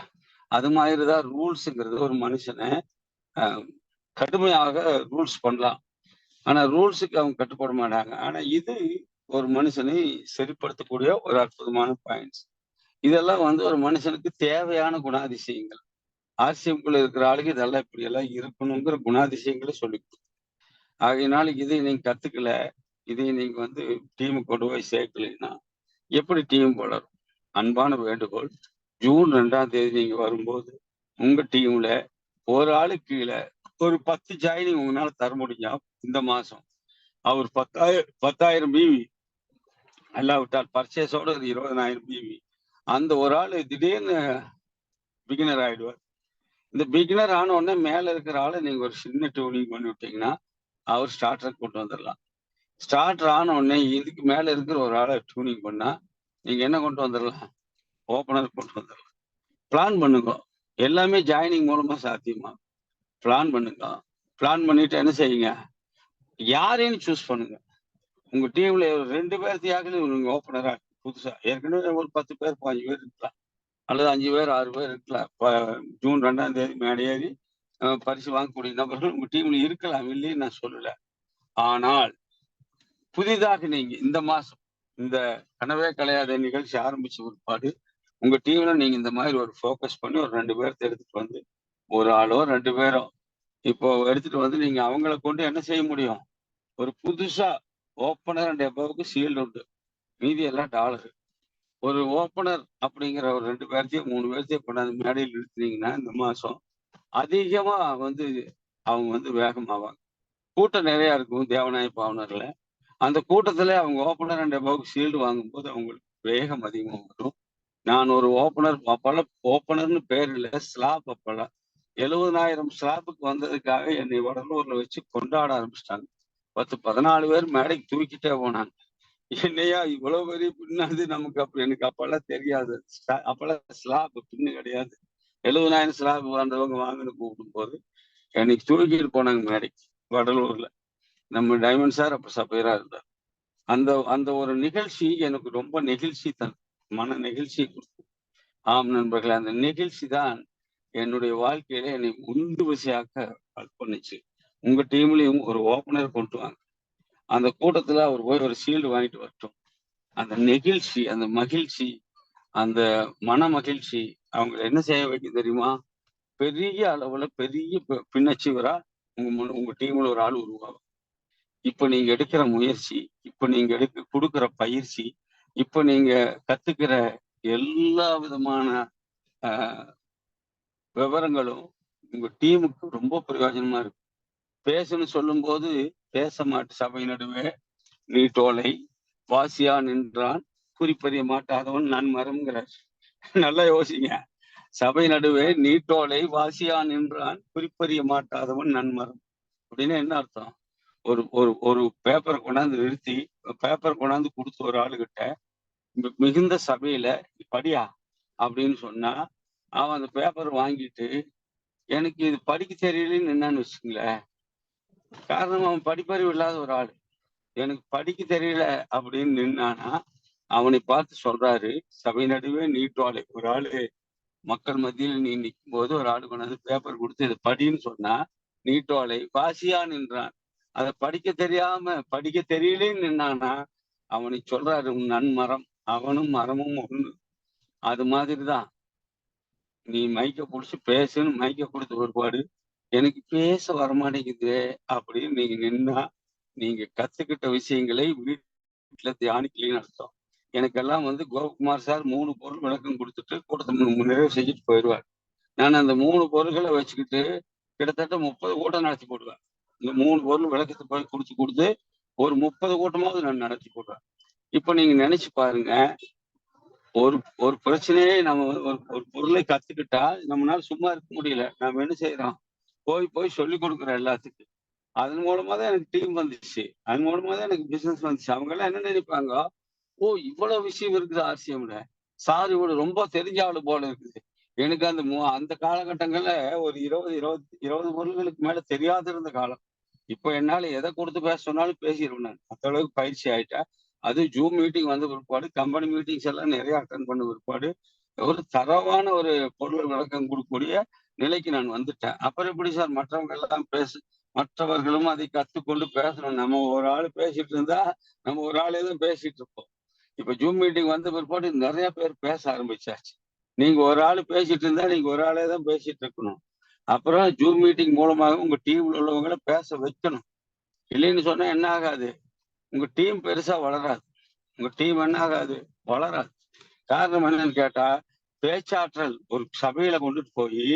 அது மாதிரிதான் ரூல்ஸ்ங்கிறது ஒரு மனுஷனை கடுமையாக ரூல்ஸ் பண்ணலாம். ஆனா ரூல்ஸுக்கு அவங்க கட்டுப்பட மாட்டாங்க. ஆனா இது ஒரு மனுஷனை சரிப்படுத்தக்கூடிய ஒரு அற்புதமான பாயிண்ட்ஸ். இதெல்லாம் ஒரு மனுஷனுக்கு தேவையான குணாதிசயங்கள். ஆர்சிஎம்குள்ள இருக்கிற ஆளுக்கு இதெல்லாம் இப்படி எல்லாம் இருக்கணுங்கிற குணாதிசயங்களை சொல்லி கொடுக்கும். ஆகையினால இதை நீங்க கத்துக்கல, இதை நீங்க டீமுக்கு கொண்டு போய் சேர்க்கலைன்னா எப்படி டீம் வளரும்? அன்பான வேண்டுகோள், ஜூன் 2ஆம் தேதி நீங்க வரும்போது உங்க டீம்ல ஒரு ஆளு கீழே ஒரு 10 ஜாயினிங் உங்களால தர முடிஞ்சா இந்த மாசம் அவர் 10,000 பிவி அல்லாவிட்டால் பர்ச்சேஸோட 20,000 பிவி, அந்த ஒரு ஆளு திடீர்னு பிகினர் ஆயிடுவார். இந்த பிகினர் ஆன உடனே மேல இருக்கிற ஆளை நீங்க ஒரு சின்ன டியூனிங் பண்ணி விட்டீங்கன்னா அவர் ஸ்டார்டரை கொண்டு வந்துடலாம். ஸ்டார்டர் ஆன உடனே இதுக்கு மேல இருக்கிற ஒரு ஆளை டியூனிங் பண்ணா நீங்க என்ன கொண்டு வந்துடலாம்? ஓப்பனர் கொண்டு வந்துடலாம். பிளான் பண்ணுங்க. எல்லாமே ஜாயினிங் மூலமா சாத்தியமா? பிளான் பண்ணுங்க. பிளான் பண்ணிட்டு என்ன செய்யுங்க? யாரையும் சூஸ் பண்ணுங்க. உங்க டீம்ல 2 பேர்த்தையாவது நீங்க ஓப்பனரா புதுசா, ஏற்கனவே ஒரு 10 பேர் 5 பேர் இருக்கலாம், அல்லது 5 பேர் 6 பேர் இருக்கலாம். ஜூன் 2ஆம் தேதி மேடையேறி பரிசு வாங்கக்கூடிய நபர்கள் உங்க டீம்ல இருக்கலாம், இல்லைன்னு நான் சொல்லல. ஆனால் புதிதாக நீங்க இந்த மாசம் இந்த கனவே கலையாத நிகழ்ச்சி ஆரம்பிச்ச பிற்பாடு உங்க டீம்ல நீங்க இந்த மாதிரி ஒரு ஃபோக்கஸ் பண்ணி ஒரு 2 பேர்த்த எடுத்துட்டு ஒரு ஆளோ 2 பேரோ இப்போ எடுத்துட்டு நீங்க அவங்கள கொண்டு என்ன செய்ய முடியும்? ஒரு புதுசா ஓப்பனர் அண்ட் எபவுக்கு ஷீல்டு உண்டு, மீதி எல்லாம் டாலர். ஒரு ஓப்பனர் அப்படிங்கிற ஒரு 2 பேர்த்தையும் 3 பேர்த்தையும் கொண்டாந்து மேடையில் நிறுத்தினீங்கன்னா இந்த மாசம் அதிகமா அவங்க வேகமாவாங்க. கூட்டம் நிறைய இருக்கும் தேவநாய பாவனர்ல. அந்த கூட்டத்துல அவங்க ஓப்பனர் அண்ட் எபவுக்கு ஷீல்டு வாங்கும்போது அவங்களுக்கு வேகம் அதிகமா வரும். நான் ஒரு ஓப்பனர் அப்பெல்லாம் ஓப்பனர்னு பேர் இல்லை, ஸ்லாப் அப்பெல்லாம் 70,000 ஸ்லாப்புக்கு வந்ததுக்காக என்னை வடலூர்ல வச்சு கொண்டாட ஆரம்பிச்சிட்டாங்க. 10-14 பேர் மேடைக்கு தூக்கிட்டே போனாங்க. என்னையா இவ்வளவு பெரிய பின்னாது நமக்கு எனக்கு அப்பெல்லாம் தெரியாது. அப்பெல்லாம் ஸ்லாப் பின்னு கிடையாது. 70,000 ஸ்லாப் வந்தவங்க வாங்கன்னு கூப்பிடும் போது என்னைக்கு தூக்கிட்டு போனாங்க மேடைக்கு வடலூர்ல. நம்ம டைமண்ட் சார் அப்ப சபையரா இருந்தார். அந்த ஒரு நிகழ்ச்சி எனக்கு ரொம்ப நெகிழ்ச்சி தான், மன நெகிழ்ச்சி கொடுக்கும். ஆம் நண்பர்களே, அந்த நிகழ்ச்சி தான் என்னுடைய வாழ்க்கையில என்னை உந்து விசையாக்க பண்ணுச்சு. உங்க டீம்லயும் ஒரு ஓப்பனர் கொண்டு வாங்க. அந்த கூட்டத்துல அவர் போய் ஒரு ஷீல்டு வாங்கிட்டு வரட்டும். அந்த நெகிழ்ச்சி, அந்த மகிழ்ச்சி, அந்த மன மகிழ்ச்சி அவங்க என்ன செய்ய வைக்கும் தெரியுமா? பெரிய அளவுல பெரிய பின்னச்சிவரா உங்க டீம்ல ஒரு ஆள் உருவாகும். இப்ப நீங்க எடுக்கிற முயற்சி, இப்ப நீங்க கொடுக்கிற பயிற்சி, இப்ப நீங்க கத்துக்கிற எல்லா விதமான விவரங்களும் உங்க டீமுக்கு ரொம்ப பிரயோஜனமா இருக்கு. பேசணும்னு சொல்லும் போது பேச மாட்டு சபை நடுவே நீ தோலை வாசியா நின்றான் குறிப்பறிய மாட்டாதவன் நான் மரம்ங்கிறார். நல்லா யோசிங்க. சபை நடுவே நீட்டோலை வாசியா நின்றான் குறிப்பறிய மாட்டாதவன் நன்மரம் அப்படின்னு என்ன அர்த்தம்? ஒரு ஒரு ஒரு பேப்பரை கொண்டாந்து நிறுத்தி பேப்பர் கொண்டாந்து கொடுத்து ஒரு ஆளுகிட்ட மிகுந்த சபையில படியா அப்படின்னு சொன்னா அவன் அந்த பேப்பர் வாங்கிட்டு எனக்கு இது படிக்க தெரியலன்னு என்னன்னு வச்சுங்களேன். காரணம் அவன் படிப்பறிவு இல்லாத ஒரு ஆளு. எனக்கு படிக்க தெரியல அப்படின்னு நின்னானா அவனை பார்த்து சொல்றாரு, சபை நடுவே நீட்டோலை. ஒரு ஆளு மக்கள் மத்தியில் நீ நிற்கும் போது ஒரு ஆளு கொண்டாந்து பேப்பர் கொடுத்து இதை படின்னு சொன்னா நீட்டோலை வாசியா நின்றான். அதை படிக்க தெரியலேன்னு நின்னானா அவனை சொல்றாரு உன் நன்மரம், அவனும் மரமும் ஒண்ணு. அது மாதிரிதான் நீ மைக்க புடிச்சு பேசுன்னு மைக்க கொடுத்த ஒருபாடு எனக்கு பேச வரமாட்டேங்குது அப்படின்னு நீங்க நின்னா நீங்க கத்துக்கிட்ட விஷயங்களை வீட்டுல தியானிக்கலன்னு அர்த்தம். எனக்கெல்லாம் கோகுமார் சார் 3 பொருள் விளக்கம் கொடுத்துட்டு கூட்டத்தை நிறைவு செஞ்சுட்டு போயிடுவார். நான் அந்த 3 பொருட்களை வச்சுக்கிட்டு கிட்டத்தட்ட 30 கூட்டம் நடத்தி போடுவேன். இந்த 3 பொருள் விளக்கத்தை போய் கொடுத்து ஒரு 30 கூட்டமாவது நான் நடத்தி போடுவேன். இப்ப நீங்க நினைச்சு பாருங்க, ஒரு ஒரு பிரச்சனையே நம்ம ஒரு பொருளை கத்துக்கிட்டா நம்மளால சும்மா இருக்க முடியல. நாம என்ன செய்யறோம், போய் சொல்லி கொடுக்குறோம் எல்லாத்துக்கும். அதன் மூலமா தான் எனக்கு டீம் வந்துச்சு. அதன் மூலமா தான் எனக்கு பிசினஸ் வந்துச்சு. அவங்க எல்லாம் என்ன நினைப்பாங்க, ஓ இவ்வளவு விஷயம் இருக்குது ஆர்சிஎம்ல, சார் இவ்வளவு ரொம்ப தெரிஞ்ச ஆளு போல இருக்குது. எனக்கு அந்த காலகட்டங்கள்ல ஒரு 20 பொருள்களுக்கு மேல தெரியாத இருந்த காலம். இப்போ என்னால எதை கொடுத்து பேச சொன்னாலும் பேசிடுவேன் நான். அந்த அளவுக்கு பயிற்சி ஆயிட்டேன். அது ஜூம் மீட்டிங் வந்த பிற்பாடு, கம்பெனி மீட்டிங்ஸ் எல்லாம் நிறைய அட்டன் பண்ண பிற்பாடு, ஒரு தரவான ஒரு பொருள் விளக்கம் கொடுக்கக்கூடிய நிலைக்கு நான் வந்துட்டேன். அப்புறம் எப்படி சார் மற்றவங்க எல்லாம் மற்றவர்களும் அதை கத்துக்கொண்டு பேசணும். நம்ம ஒரு ஆள் பேசிட்டு இருந்தா நம்ம ஒரு ஆளே தான் பேசிட்டு இருப்போம். இப்ப ஜூம் மீட்டிங் வந்த பிற்பாடு நிறைய பேர் பேச ஆரம்பிச்சாச்சு. நீங்க ஒரு ஆள் பேசிட்டு இருந்தா நீங்க ஒரு ஆளே தான் பேசிட்டு இருக்கணும். அப்புறம் ஜூம் மீட்டிங் மூலமாக உங்க டீம்ல உள்ளவங்களை பேச வைக்கணும். இல்லைன்னு சொன்னா என்ன ஆகாது, உங்க டீம் பெருசா வளராது. உங்க டீம் என்ன ஆகாது, வளராது. காரணம் என்னன்னு கேட்டா, பேச்சாற்றல் ஒரு சபையில கொண்டுட்டு போய்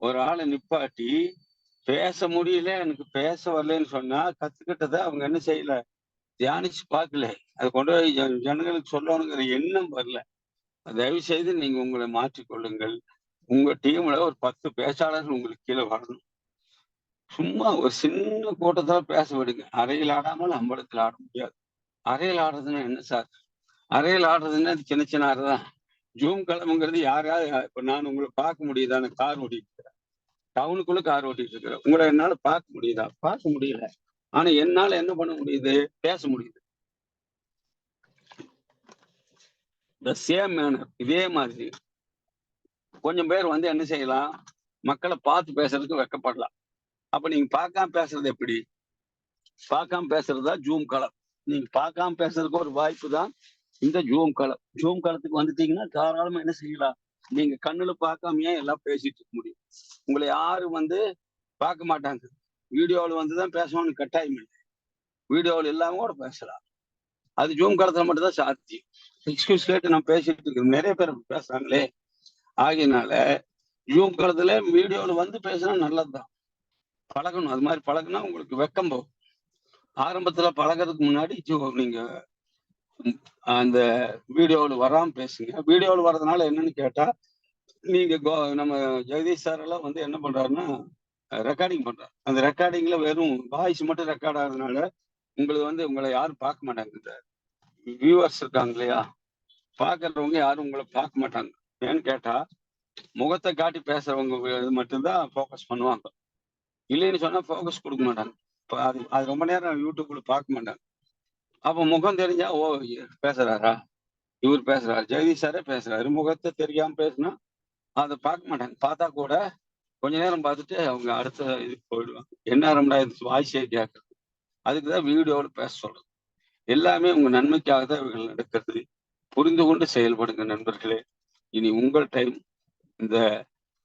ஒரு ஆளை நிப்பாட்டி பேச முடியல, எனக்கு பேச வரலன்னு சொன்னா கத்துக்கிட்டதை அவங்க என்ன செய்யல, தியானிச்சு பார்க்கல. அதை கொண்டு போய் ஜனங்களுக்கு சொல்லணுங்கிற எண்ணம் வரல. தயவு செய்து நீங்க உங்களை மாற்றிக்கொள்ளுங்கள். உங்க டீம்ல ஒரு 10 பேச்சாளர்கள் உங்களுக்கு கீழே வரணும். சும்மா ஒரு சின்ன கூட்டத்துல பேச விடுங்க. அறையில் ஆடாமல் அம்பலத்தில் ஆட முடியாது. அறையில் ஆடுறதுன்னா என்ன சார், அறையில் ஆடுறதுன்னா சின்ன சின்ன அறை தான். ஜூம் கிளம்புங்கிறது யாராவது, இப்ப நான் உங்களை பார்க்க முடியுதான்னு கார் ஓட்டிட்டு இருக்கிறேன், டவுனுக்குள்ள கார் ஓட்டிட்டு இருக்கிறேன், உங்களை என்னால பார்க்க முடியுதா, பார்க்க முடியல. ஆனா என்னால என்ன பண்ண முடியுது, பேச முடியுது. The same manor. இதே மாதிரி கொஞ்சம் பேர் வந்து என்ன செய்யலாம், மக்களை பார்த்து பேசுறதுக்கு வெக்கப்படலாம். அப்ப நீங்க பார்க்காம பேசுறது எப்படி, பார்க்காம பேசுறதா ஜூம் களம். நீங்க பார்க்காம பேசுறதுக்கு ஒரு வாய்ப்பு தான் இந்த ஜூம் களம். ஜூம் களத்துக்கு வந்துட்டீங்கன்னா தாராளமா என்ன செய்யலாம், நீங்க கண்ணுல பார்க்காமயே எல்லாம் பேசிட்டு இருக்க முடியும். உங்களை யாரும் வந்து பார்க்க மாட்டாங்க. வீடியோவில் வந்துதான் பேசணும்னு கட்டாயம் இல்லை. வீடியோவில் இல்லாம கூட பேசலாம். அது ஜூம் களத்துல மட்டும் தான் சாத்தியம். எக்ஸ்கியூஸ் கேட்டு நான் பேசிட்டு இருக்கேன், நிறைய பேர் பேசுறாங்களே. ஆகையினால ஜூம் களத்துல வீடியோவில் வந்து பேசினா நல்லதுதான், பழகணும். அது மாதிரி பழகுனா உங்களுக்கு வெக்கம் போகும். ஆரம்பத்துல பழகிறதுக்கு முன்னாடி நீங்க அந்த வீடியோவில் வராம பேசுங்க. வீடியோவில் வர்றதுனால என்னன்னு கேட்டா, நீங்க நம்ம ஜெகதீஷ் சார் எல்லாம் வந்து என்ன பண்றாருன்னா ரெக்கார்டிங் பண்றாரு. அந்த ரெக்கார்டிங்ல வெறும் வாய்ஸ் மட்டும் ரெக்கார்ட் ஆகுறதுனால உங்களுக்கு வந்து உங்களை யாரும் பார்க்க மாட்டாங்க. இந்த வியூவர்ஸ் இருக்காங்க இல்லையா, பார்க்கறவங்க யாரும் உங்களை பார்க்க மாட்டாங்க. ஏன்னு கேட்டா, முகத்தை காட்டி பேசுறவங்க மட்டும்தான் ஃபோக்கஸ் பண்ணுவாங்க. இல்லைன்னு சொன்னா ஃபோக்கஸ் கொடுக்க மாட்டாங்க. அது ரொம்ப நேரம் யூடியூப்ல பார்க்க மாட்டாங்க. அப்ப முகம் தெரிஞ்சா, ஓ பேசுறாரா, இவர் பேசுறாரு, ஜெகதீஷ் சாரே பேசுறாரு, முகத்தை தெரியாம பேசுனா அதை பார்க்க மாட்டாங்க. பார்த்தா கூட கொஞ்ச நேரம் பார்த்துட்டு அவங்க அடுத்த இதுக்கு போயிடுவாங்க. என்ன ரொம்ப வாய்ஸே கேட்கறது. அதுக்குதான் வீடியோவில் பேச சொல்றது. எல்லாமே உங்க நன்மைக்காக தான் இவர்கள் நடக்கிறது. புரிந்து கொண்டு செயல்படுங்க நண்பர்களே. இனி உங்கள் டைம். இந்த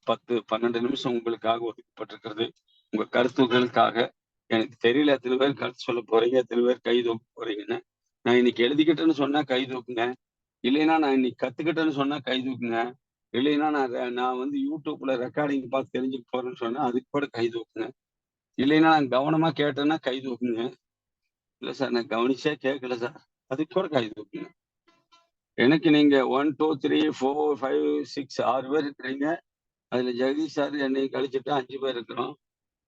10-12 நிமிஷம் உங்களுக்காக ஒதுக்கப்பட்டிருக்கிறது. உங்க கருத்துக்களுக்காக. எனக்கு தெரியல எத்தனை பேர் கருத்து சொல்ல போறீங்க, எத்தனை பேர் கை தூக்க போறீங்கன்னு. நான் இன்னைக்கு எழுதிக்கிட்டேன்னு சொன்னா கை தூக்குங்க. இல்லைன்னா நான் இன்னைக்கு கத்துக்கிட்டேன்னு சொன்னா கை தூக்குங்க. இல்லைன்னா நான் வந்து யூடியூப்ல ரெக்கார்டிங் பார்த்து தெரிஞ்சுக்க போறேன்னு சொன்னா அதுக்கு கூட கை தூக்குங்க. இல்லைன்னா நான் கவனமா கேட்டேன்னா கை தூக்குங்க. இல்ல சார் நான் கவனிச்சே கேட்கல சார், அதுக்கு கூட கை தூக்குங்க. எனக்கு நீங்க 1 2 3 4 5 6 6 பேர் இருக்கிறீங்க. அதுல ஜெகதீஷ் சார் என்னை கழிச்சுட்டு 5 பேர் இருக்கிறோம்.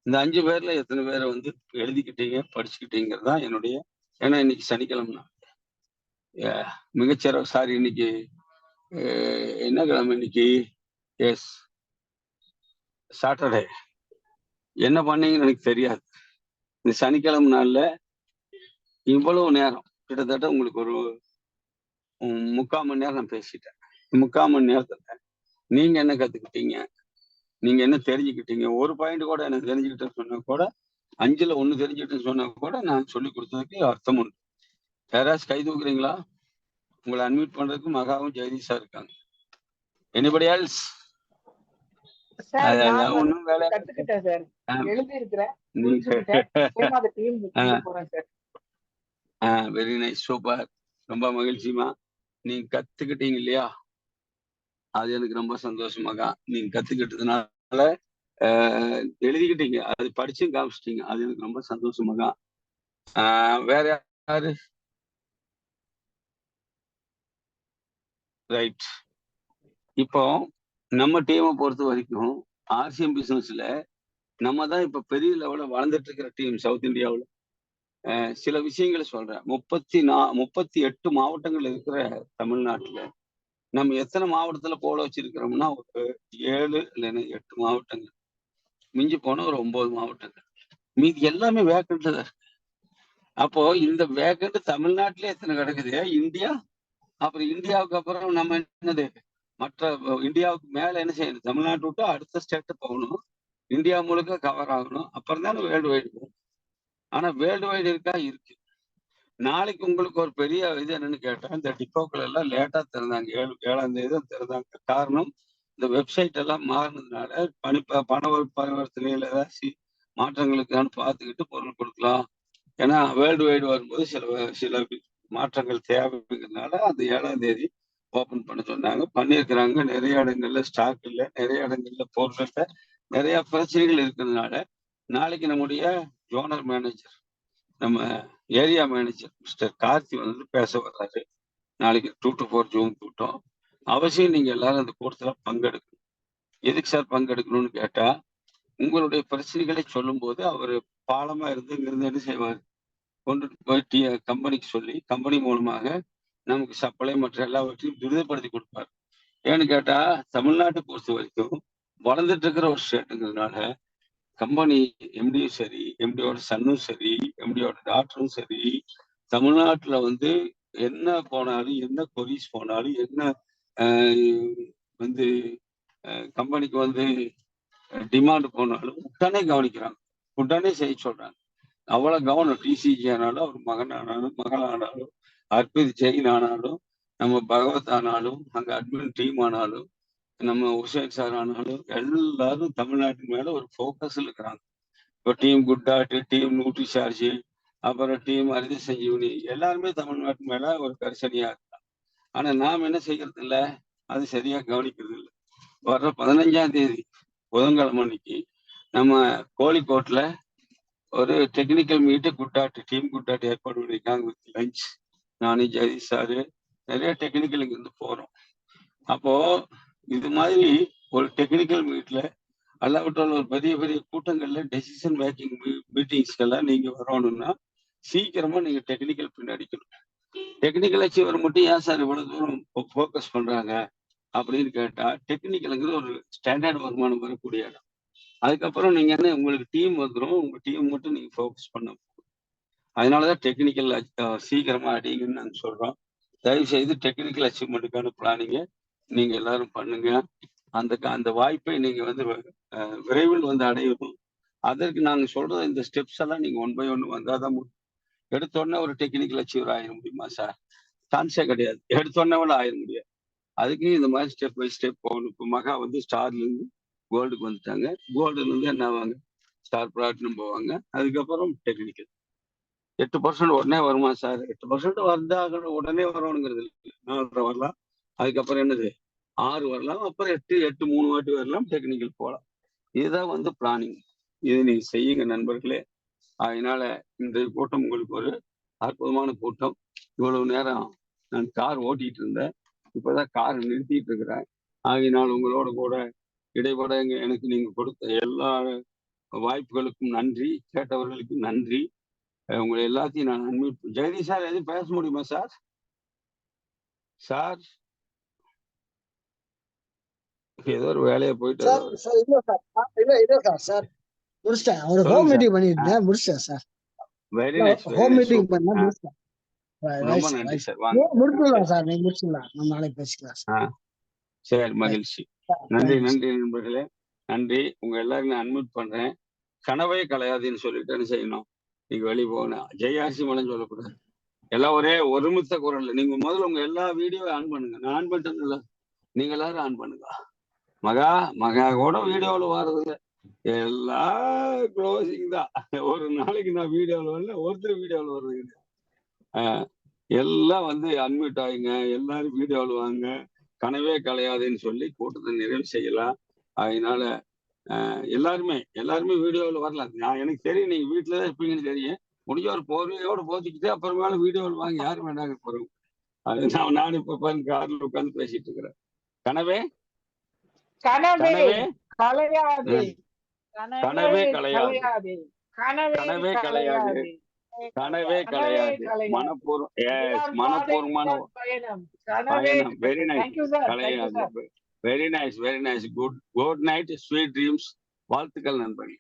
இந்த 5 பேர்ல எத்தனை பேரை வந்து எழுதிக்கிட்டீங்க, படிச்சுக்கிட்டீங்கிறது தான் என்னுடைய. ஏன்னா இன்னைக்கு சனிக்கிழமை மிகச்சிற சாரி இன்னைக்கு என்ன கிழமை இன்னைக்கு, எஸ் சாட்டர்டே. என்ன பண்ணீங்கன்னு எனக்கு தெரியாது. இந்த சனிக்கிழமை நாள்ல இவ்வளவு நேரம், கிட்டத்தட்ட உங்களுக்கு ஒரு 3/4 மணி நேரம் நான் பேசிட்டேன். 3/4 மணி நேரத்துல நீங்க என்ன கத்துக்கிட்டீங்க, நீங்க என்ன தெரிஞ்சுக்கிட்டீங்க, ஒரு பாயிண்ட் கூட எனக்கு தெரிஞ்சுக்கிட்டேன்னு சொன்னா கூட, 5ல் 1 தெரிஞ்சுக்கிட்டேன்னு சொன்னா கூட நான் சொல்லி கொடுத்ததுக்கு அர்த்தம் உண்டு. யாராச்சும் கை தூக்குறீங்களா? உங்களை அன்மியூட் பண்றதுக்கு மகாவும் ஜெகதீஷா இருக்காங்க. Anybody else? ஒன்னும் வேலை கத்துக்கிட்டேன் சார், எழுதி இருக்கிறேன், வெரி நைஸ், சூப்பர், ரொம்ப மகிழ்ச்சிமா. நீங்க கத்துக்கிட்டீங்க இல்லையா, அது எனக்கு ரொம்ப சந்தோஷமாக நீங்க கத்துக்கிட்டதுனால எழுதிக்கிட்டீங்க, அது படிச்சும் காமிச்சிட்டீங்க, அது எனக்கு ரொம்ப சந்தோஷமாக. வேற யாரு? ரைட். இப்போ நம்ம டீமை பொறுத்த வரைக்கும் ஆர்சிஎம் பிசினஸ்ல நம்ம தான் இப்ப பெரிய லெவல்ல வளர்ந்துட்டு இருக்கிற டீம் சவுத் இந்தியாவில். சில விஷயங்களை சொல்றேன். 38 மாவட்டங்கள் இருக்கிற தமிழ்நாட்டுல நம்ம எத்தனை மாவட்டத்துல போல வச்சிருக்கிறோம்னா ஒரு 7 இல்லைன்னா 8 மாவட்டங்கள், மிஞ்சி போன ஒரு 9 மாவட்டங்கள், மீதி எல்லாமே வேக்கண்ட்ல தான் இருக்கு. அப்போ இந்த வேக்கண்ட் தமிழ்நாட்டிலே எத்தனை கிடக்குது இந்தியா. அப்புறம் இந்தியாவுக்கு அப்புறம் நம்ம என்னது மற்ற இந்தியாவுக்கு மேல என்ன செய்யணும், தமிழ்நாட்டு விட்டு அடுத்த ஸ்டேட்டு போகணும், இந்தியா முழுக்க கவர் ஆகணும், அப்புறம் தானே வேர்ல்டு வைடு போகும். ஆனா வேர்ல்டு வைடு இருக்கா? இருக்கு. நாளைக்கு உங்களுக்கு ஒரு பெரிய இது என்னன்னு கேட்டா, இந்த டிப்போக்கள் எல்லாம் லேட்டா திறந்தாங்க, 7ஆம் தேதி தான் திறந்தாங்க. காரணம் இந்த வெப்சைட் எல்லாம் மாறினதுனால பண பரிவர்த்தனையில ஏதாச்சும் மாற்றங்களுக்கான பார்த்துக்கிட்டு பொருள் கொடுக்கலாம். ஏன்னா வேர்ல்டு வைடு வரும்போது சில மாற்றங்கள் தேவைங்கிறதுனால அந்த 7ஆம் தேதி ஓபன் பண்ண சொன்னாங்க. பண்ணியிருக்கிறாங்க. நிறைய இடங்கள்ல ஸ்டாக் இல்லை, நிறைய இடங்கள்ல பொருள் இல்லை, நிறைய பிரச்சனைகள் இருக்கிறதுனால நாளைக்கு நம்முடைய ஜோனல் மேனேஜர், நம்ம ஏரியா மேனேஜர் மிஸ்டர் கார்த்தி வந்து பேச வர்றாரு. நாளைக்கு 2 to 4 ஜூன் கூட்டம். அவசியம் நீங்க எல்லாரும் அந்த கூட்டத்துல பங்கெடுக்கணும். எதுக்கு சார் பங்கெடுக்கணும்னு கேட்டா, உங்களுடைய பிரச்சனைகளை சொல்லும் போது அவரு பாலமா இருந்து இங்கிருந்து என்ன செய்வார், கொண்டுட்டு போய் கம்பெனிக்கு சொல்லி கம்பெனி மூலமாக நமக்கு சப்ளை மற்ற எல்லாவற்றையும் துரிதப்படுத்தி கொடுப்பார். ஏன்னு கேட்டா, தமிழ்நாட்டை பொறுத்த வரைக்கும் வளர்ந்துட்டு இருக்கிற ஒரு ஸ்டேட்டுங்கிறதுனால கம்பெனி எம்டியும் சரி, எம்டியோட சன்னும் சரி, எம்டியோட டாக்டரும் சரி, தமிழ்நாட்டுல வந்து என்ன போனாலும், என்ன கொரிஸ் போனாலும், என்ன வந்து கம்பெனிக்கு வந்து டிமாண்ட் போனாலும் உடனே கவனிக்கிறாங்க, உடனே செய்ய சொல்றாங்க. அவ்வளவு கவனம். டிசிஜி ஆனாலும், அவர் மகன் ஆனாலும், மகள் ஆனாலும், அர்பித் ஜெயின் ஆனாலும், நம்ம பகவத் ஆனாலும், அங்க அட்மின் டீம் ஆனாலும், நம்ம உசேன் சார் ஆனாலும், எல்லாரும் தமிழ்நாட்டு மேல ஒரு ஃபோக்கஸ் இருக்கிறாங்க. இப்போ டீம் குட்டாட், டீம் நியூட்ரி சார்ஜ், அப்புறம் டீம் அரிதி சஞ்சீவனி, எல்லாருமே தமிழ்நாட்டு மேல ஒரு கரிசனையா இருக்கலாம். ஆனா நாம் என்ன செய்யறது இல்லை, அது சரியா கவனிக்கிறது இல்லை. வர்ற 15ஆம் தேதி புதன்கிழமை அன்னைக்கு நம்ம கோழிக்கோட்ல ஒரு டெக்னிக்கல் மீட்டு குட்டாட்டு டீம் குட்டாட்டு ஏற்பாடு பண்ணியிருக்காங்க. வித் லஞ்ச், நானு ஜெகதீஷ் சாரு, நிறைய டெக்னிக்கல் இங்கிருந்து போறோம். அப்போ இது மாதிரி ஒரு டெக்னிக்கல் மீட்ல அல்லாவிட்டால் ஒரு பெரிய பெரிய கூட்டங்கள்ல டெசிஷன் மேக்கிங் மீட்டிங்ஸ்க்கெல்லாம் நீங்க வரணும்னா சீக்கிரமா நீங்க டெக்னிக்கல் பின்னாடிக்கணும். டெக்னிக்கல் அச்சீவர் மட்டும் ஏன் சார் இவ்வளவு தூரம் ஃபோக்கஸ் பண்றாங்க அப்படின்னு கேட்டா, டெக்னிக்கலுங்கிற ஒரு ஸ்டாண்டர்ட் வருமானம் வரக்கூடிய இடம். அதுக்கப்புறம் நீங்க என்ன, உங்களுக்கு டீம் வந்துடும், உங்க டீம் மட்டும் நீங்க ஃபோக்கஸ் பண்ண. அதனாலதான் டெக்னிக்கல் சீக்கிரமா அடிங்கன்னு நாங்க சொல்றோம். தயவு செய்து டெக்னிக்கல் அச்சீவ்மெண்ட்டுக்கான பிளானிங்க நீங்க எல்லாரும் பண்ணுங்க. அந்த வாய்ப்பை நீங்க வந்து விரைவில் வந்து அடையணும். அதற்கு நாங்க சொல்ற இந்த ஸ்டெப்ஸ் எல்லாம் நீங்க 1 by 1 வந்தாதான் எடுத்தோடனே ஒரு டெக்னிக்கல் அச்சீவர் ஆயிட முடியுமா சார்? சான்ஸே கிடையாது. எடுத்தோடனே ஆயிட முடியாது. அதுக்கு இந்த மாதிரி ஸ்டெப் பை ஸ்டெப் போகணும். இப்போ மகா வந்து ஸ்டார்ல இருந்து கோல்டுக்கு வந்துட்டாங்க. கோல்டுல இருந்து என்ன ஆவாங்க, ஸ்டார் பிளாட்டினம் போவாங்க. அதுக்கப்புறம் டெக்னிக்கல். 8% உடனே வருமா சார்? 8% வந்தாங்க உடனே வரணுங்கிறது இல்லை. 4.5 வரலாம், அதுக்கப்புறம் என்னது 6 வரலாம், அப்புறம் 8 3 வாட்டி வரலாம், டெக்னிக்கல் போகலாம். இதுதான் வந்து பிளானிங். இது நீங்க செய்யுங்க நண்பர்களே. அதனால இந்த கூட்டம் உங்களுக்கு ஒரு அற்புதமான கூட்டம். இவ்வளவு நேரம் நான் கார் ஓட்டிட்டு இருந்தேன், இப்பதான் கார் நிறுத்திட்டு இருக்கிறேன். ஆகையினால் உங்களோட கூட இடைப்பட எனக்கு நீங்க கொடுத்த எல்லா வாய்ப்புகளுக்கும் நன்றி, கேட்டவர்களுக்கும் நன்றி. உங்களை எல்லாத்தையும் நான் அன்மியூட். ஜெகதீஷ் சார் எதுவும் பேச முடியுமா சார்? சார் ஏதோ ஒரு வேலையா போயிட்டு சார் முடிச்சிட்டேன். ஒரு ஹோம் மீட்டிங் பண்ணிருந்தேன், முடிச்சிட்டேன் sir. Very nice. Home meeting பண்ண முடிச்சிட்டேன். ரொம்ப நன்றி சார். வாங்க முடிச்சிடலாம் சார், நீங்க முடிச்சிடலாம், நம்ம நாளைக்கு பேசிக்கலாம் சார். சரி, மகிழ்ச்சி. நன்றி நன்றி நண்பர்களே, நன்றி. உங்க எல்லாரும் நான் அன்மியூட் பண்றேன். கனவே கலையாதுன்னு சொல்லிட்டு என்ன செய்யணும், நீங்க வெளியே போகணும். ஜெயாசி மலன்னு சொல்லக்கூடாது. எல்லாம் ஒரே ஒருமித்த குரல். நீங்க முதல்ல உங்க எல்லா வீடியோவும் ஆன் பண்ணுங்க. நான் ஆன் பண்ணிட்டேன்ல, நீங்க எல்லாரும் ஆன் பண்ணுங்க. மகா கூட வீடியோவில் வர்றதில்ல, எல்லாம் க்ளோசிங் தான். ஒரு நாளைக்கு நான் வீடியோவில் வரல, ஒருத்தர் வீடியோவில் வர்றது. எல்லாம் வந்து அன்மியூட் ஆகுங்க, எல்லாரும் வீடியோவில் வாங்க. கனவே கலையாதுன்னு சொல்லி கூட்டத்தை நிறைவு செய்யலாம். அதனால எல்லாருமே வீடியோவில் வரலாம். எனக்கு தெரியும் நீங்க வீட்டுல தான் இருப்பீங்கன்னு தெரியும். முடிஞ்ச ஒரு போர்வையோடு போத்திக்கிட்டு அப்புறமேல வீடியோவில் வாங்க, யாரு வேணாங்க போறோம். அது நான் இப்ப கார்ல உட்காந்து பேசிட்டு இருக்கிறேன். கனவே கனவே கனவே கலையாதே, கனவே கலையாது, கனவே கனவே கலையாது, கலையாதே, கனவே கலையாது. மனப்பூர்வமான பயணம், கனவே பயணம். Very nice. Thank you sir. கலையாது. Very nice, very nice. Good night, sweet dreams. வாழ்த்துக்கள் நண்பர்களே.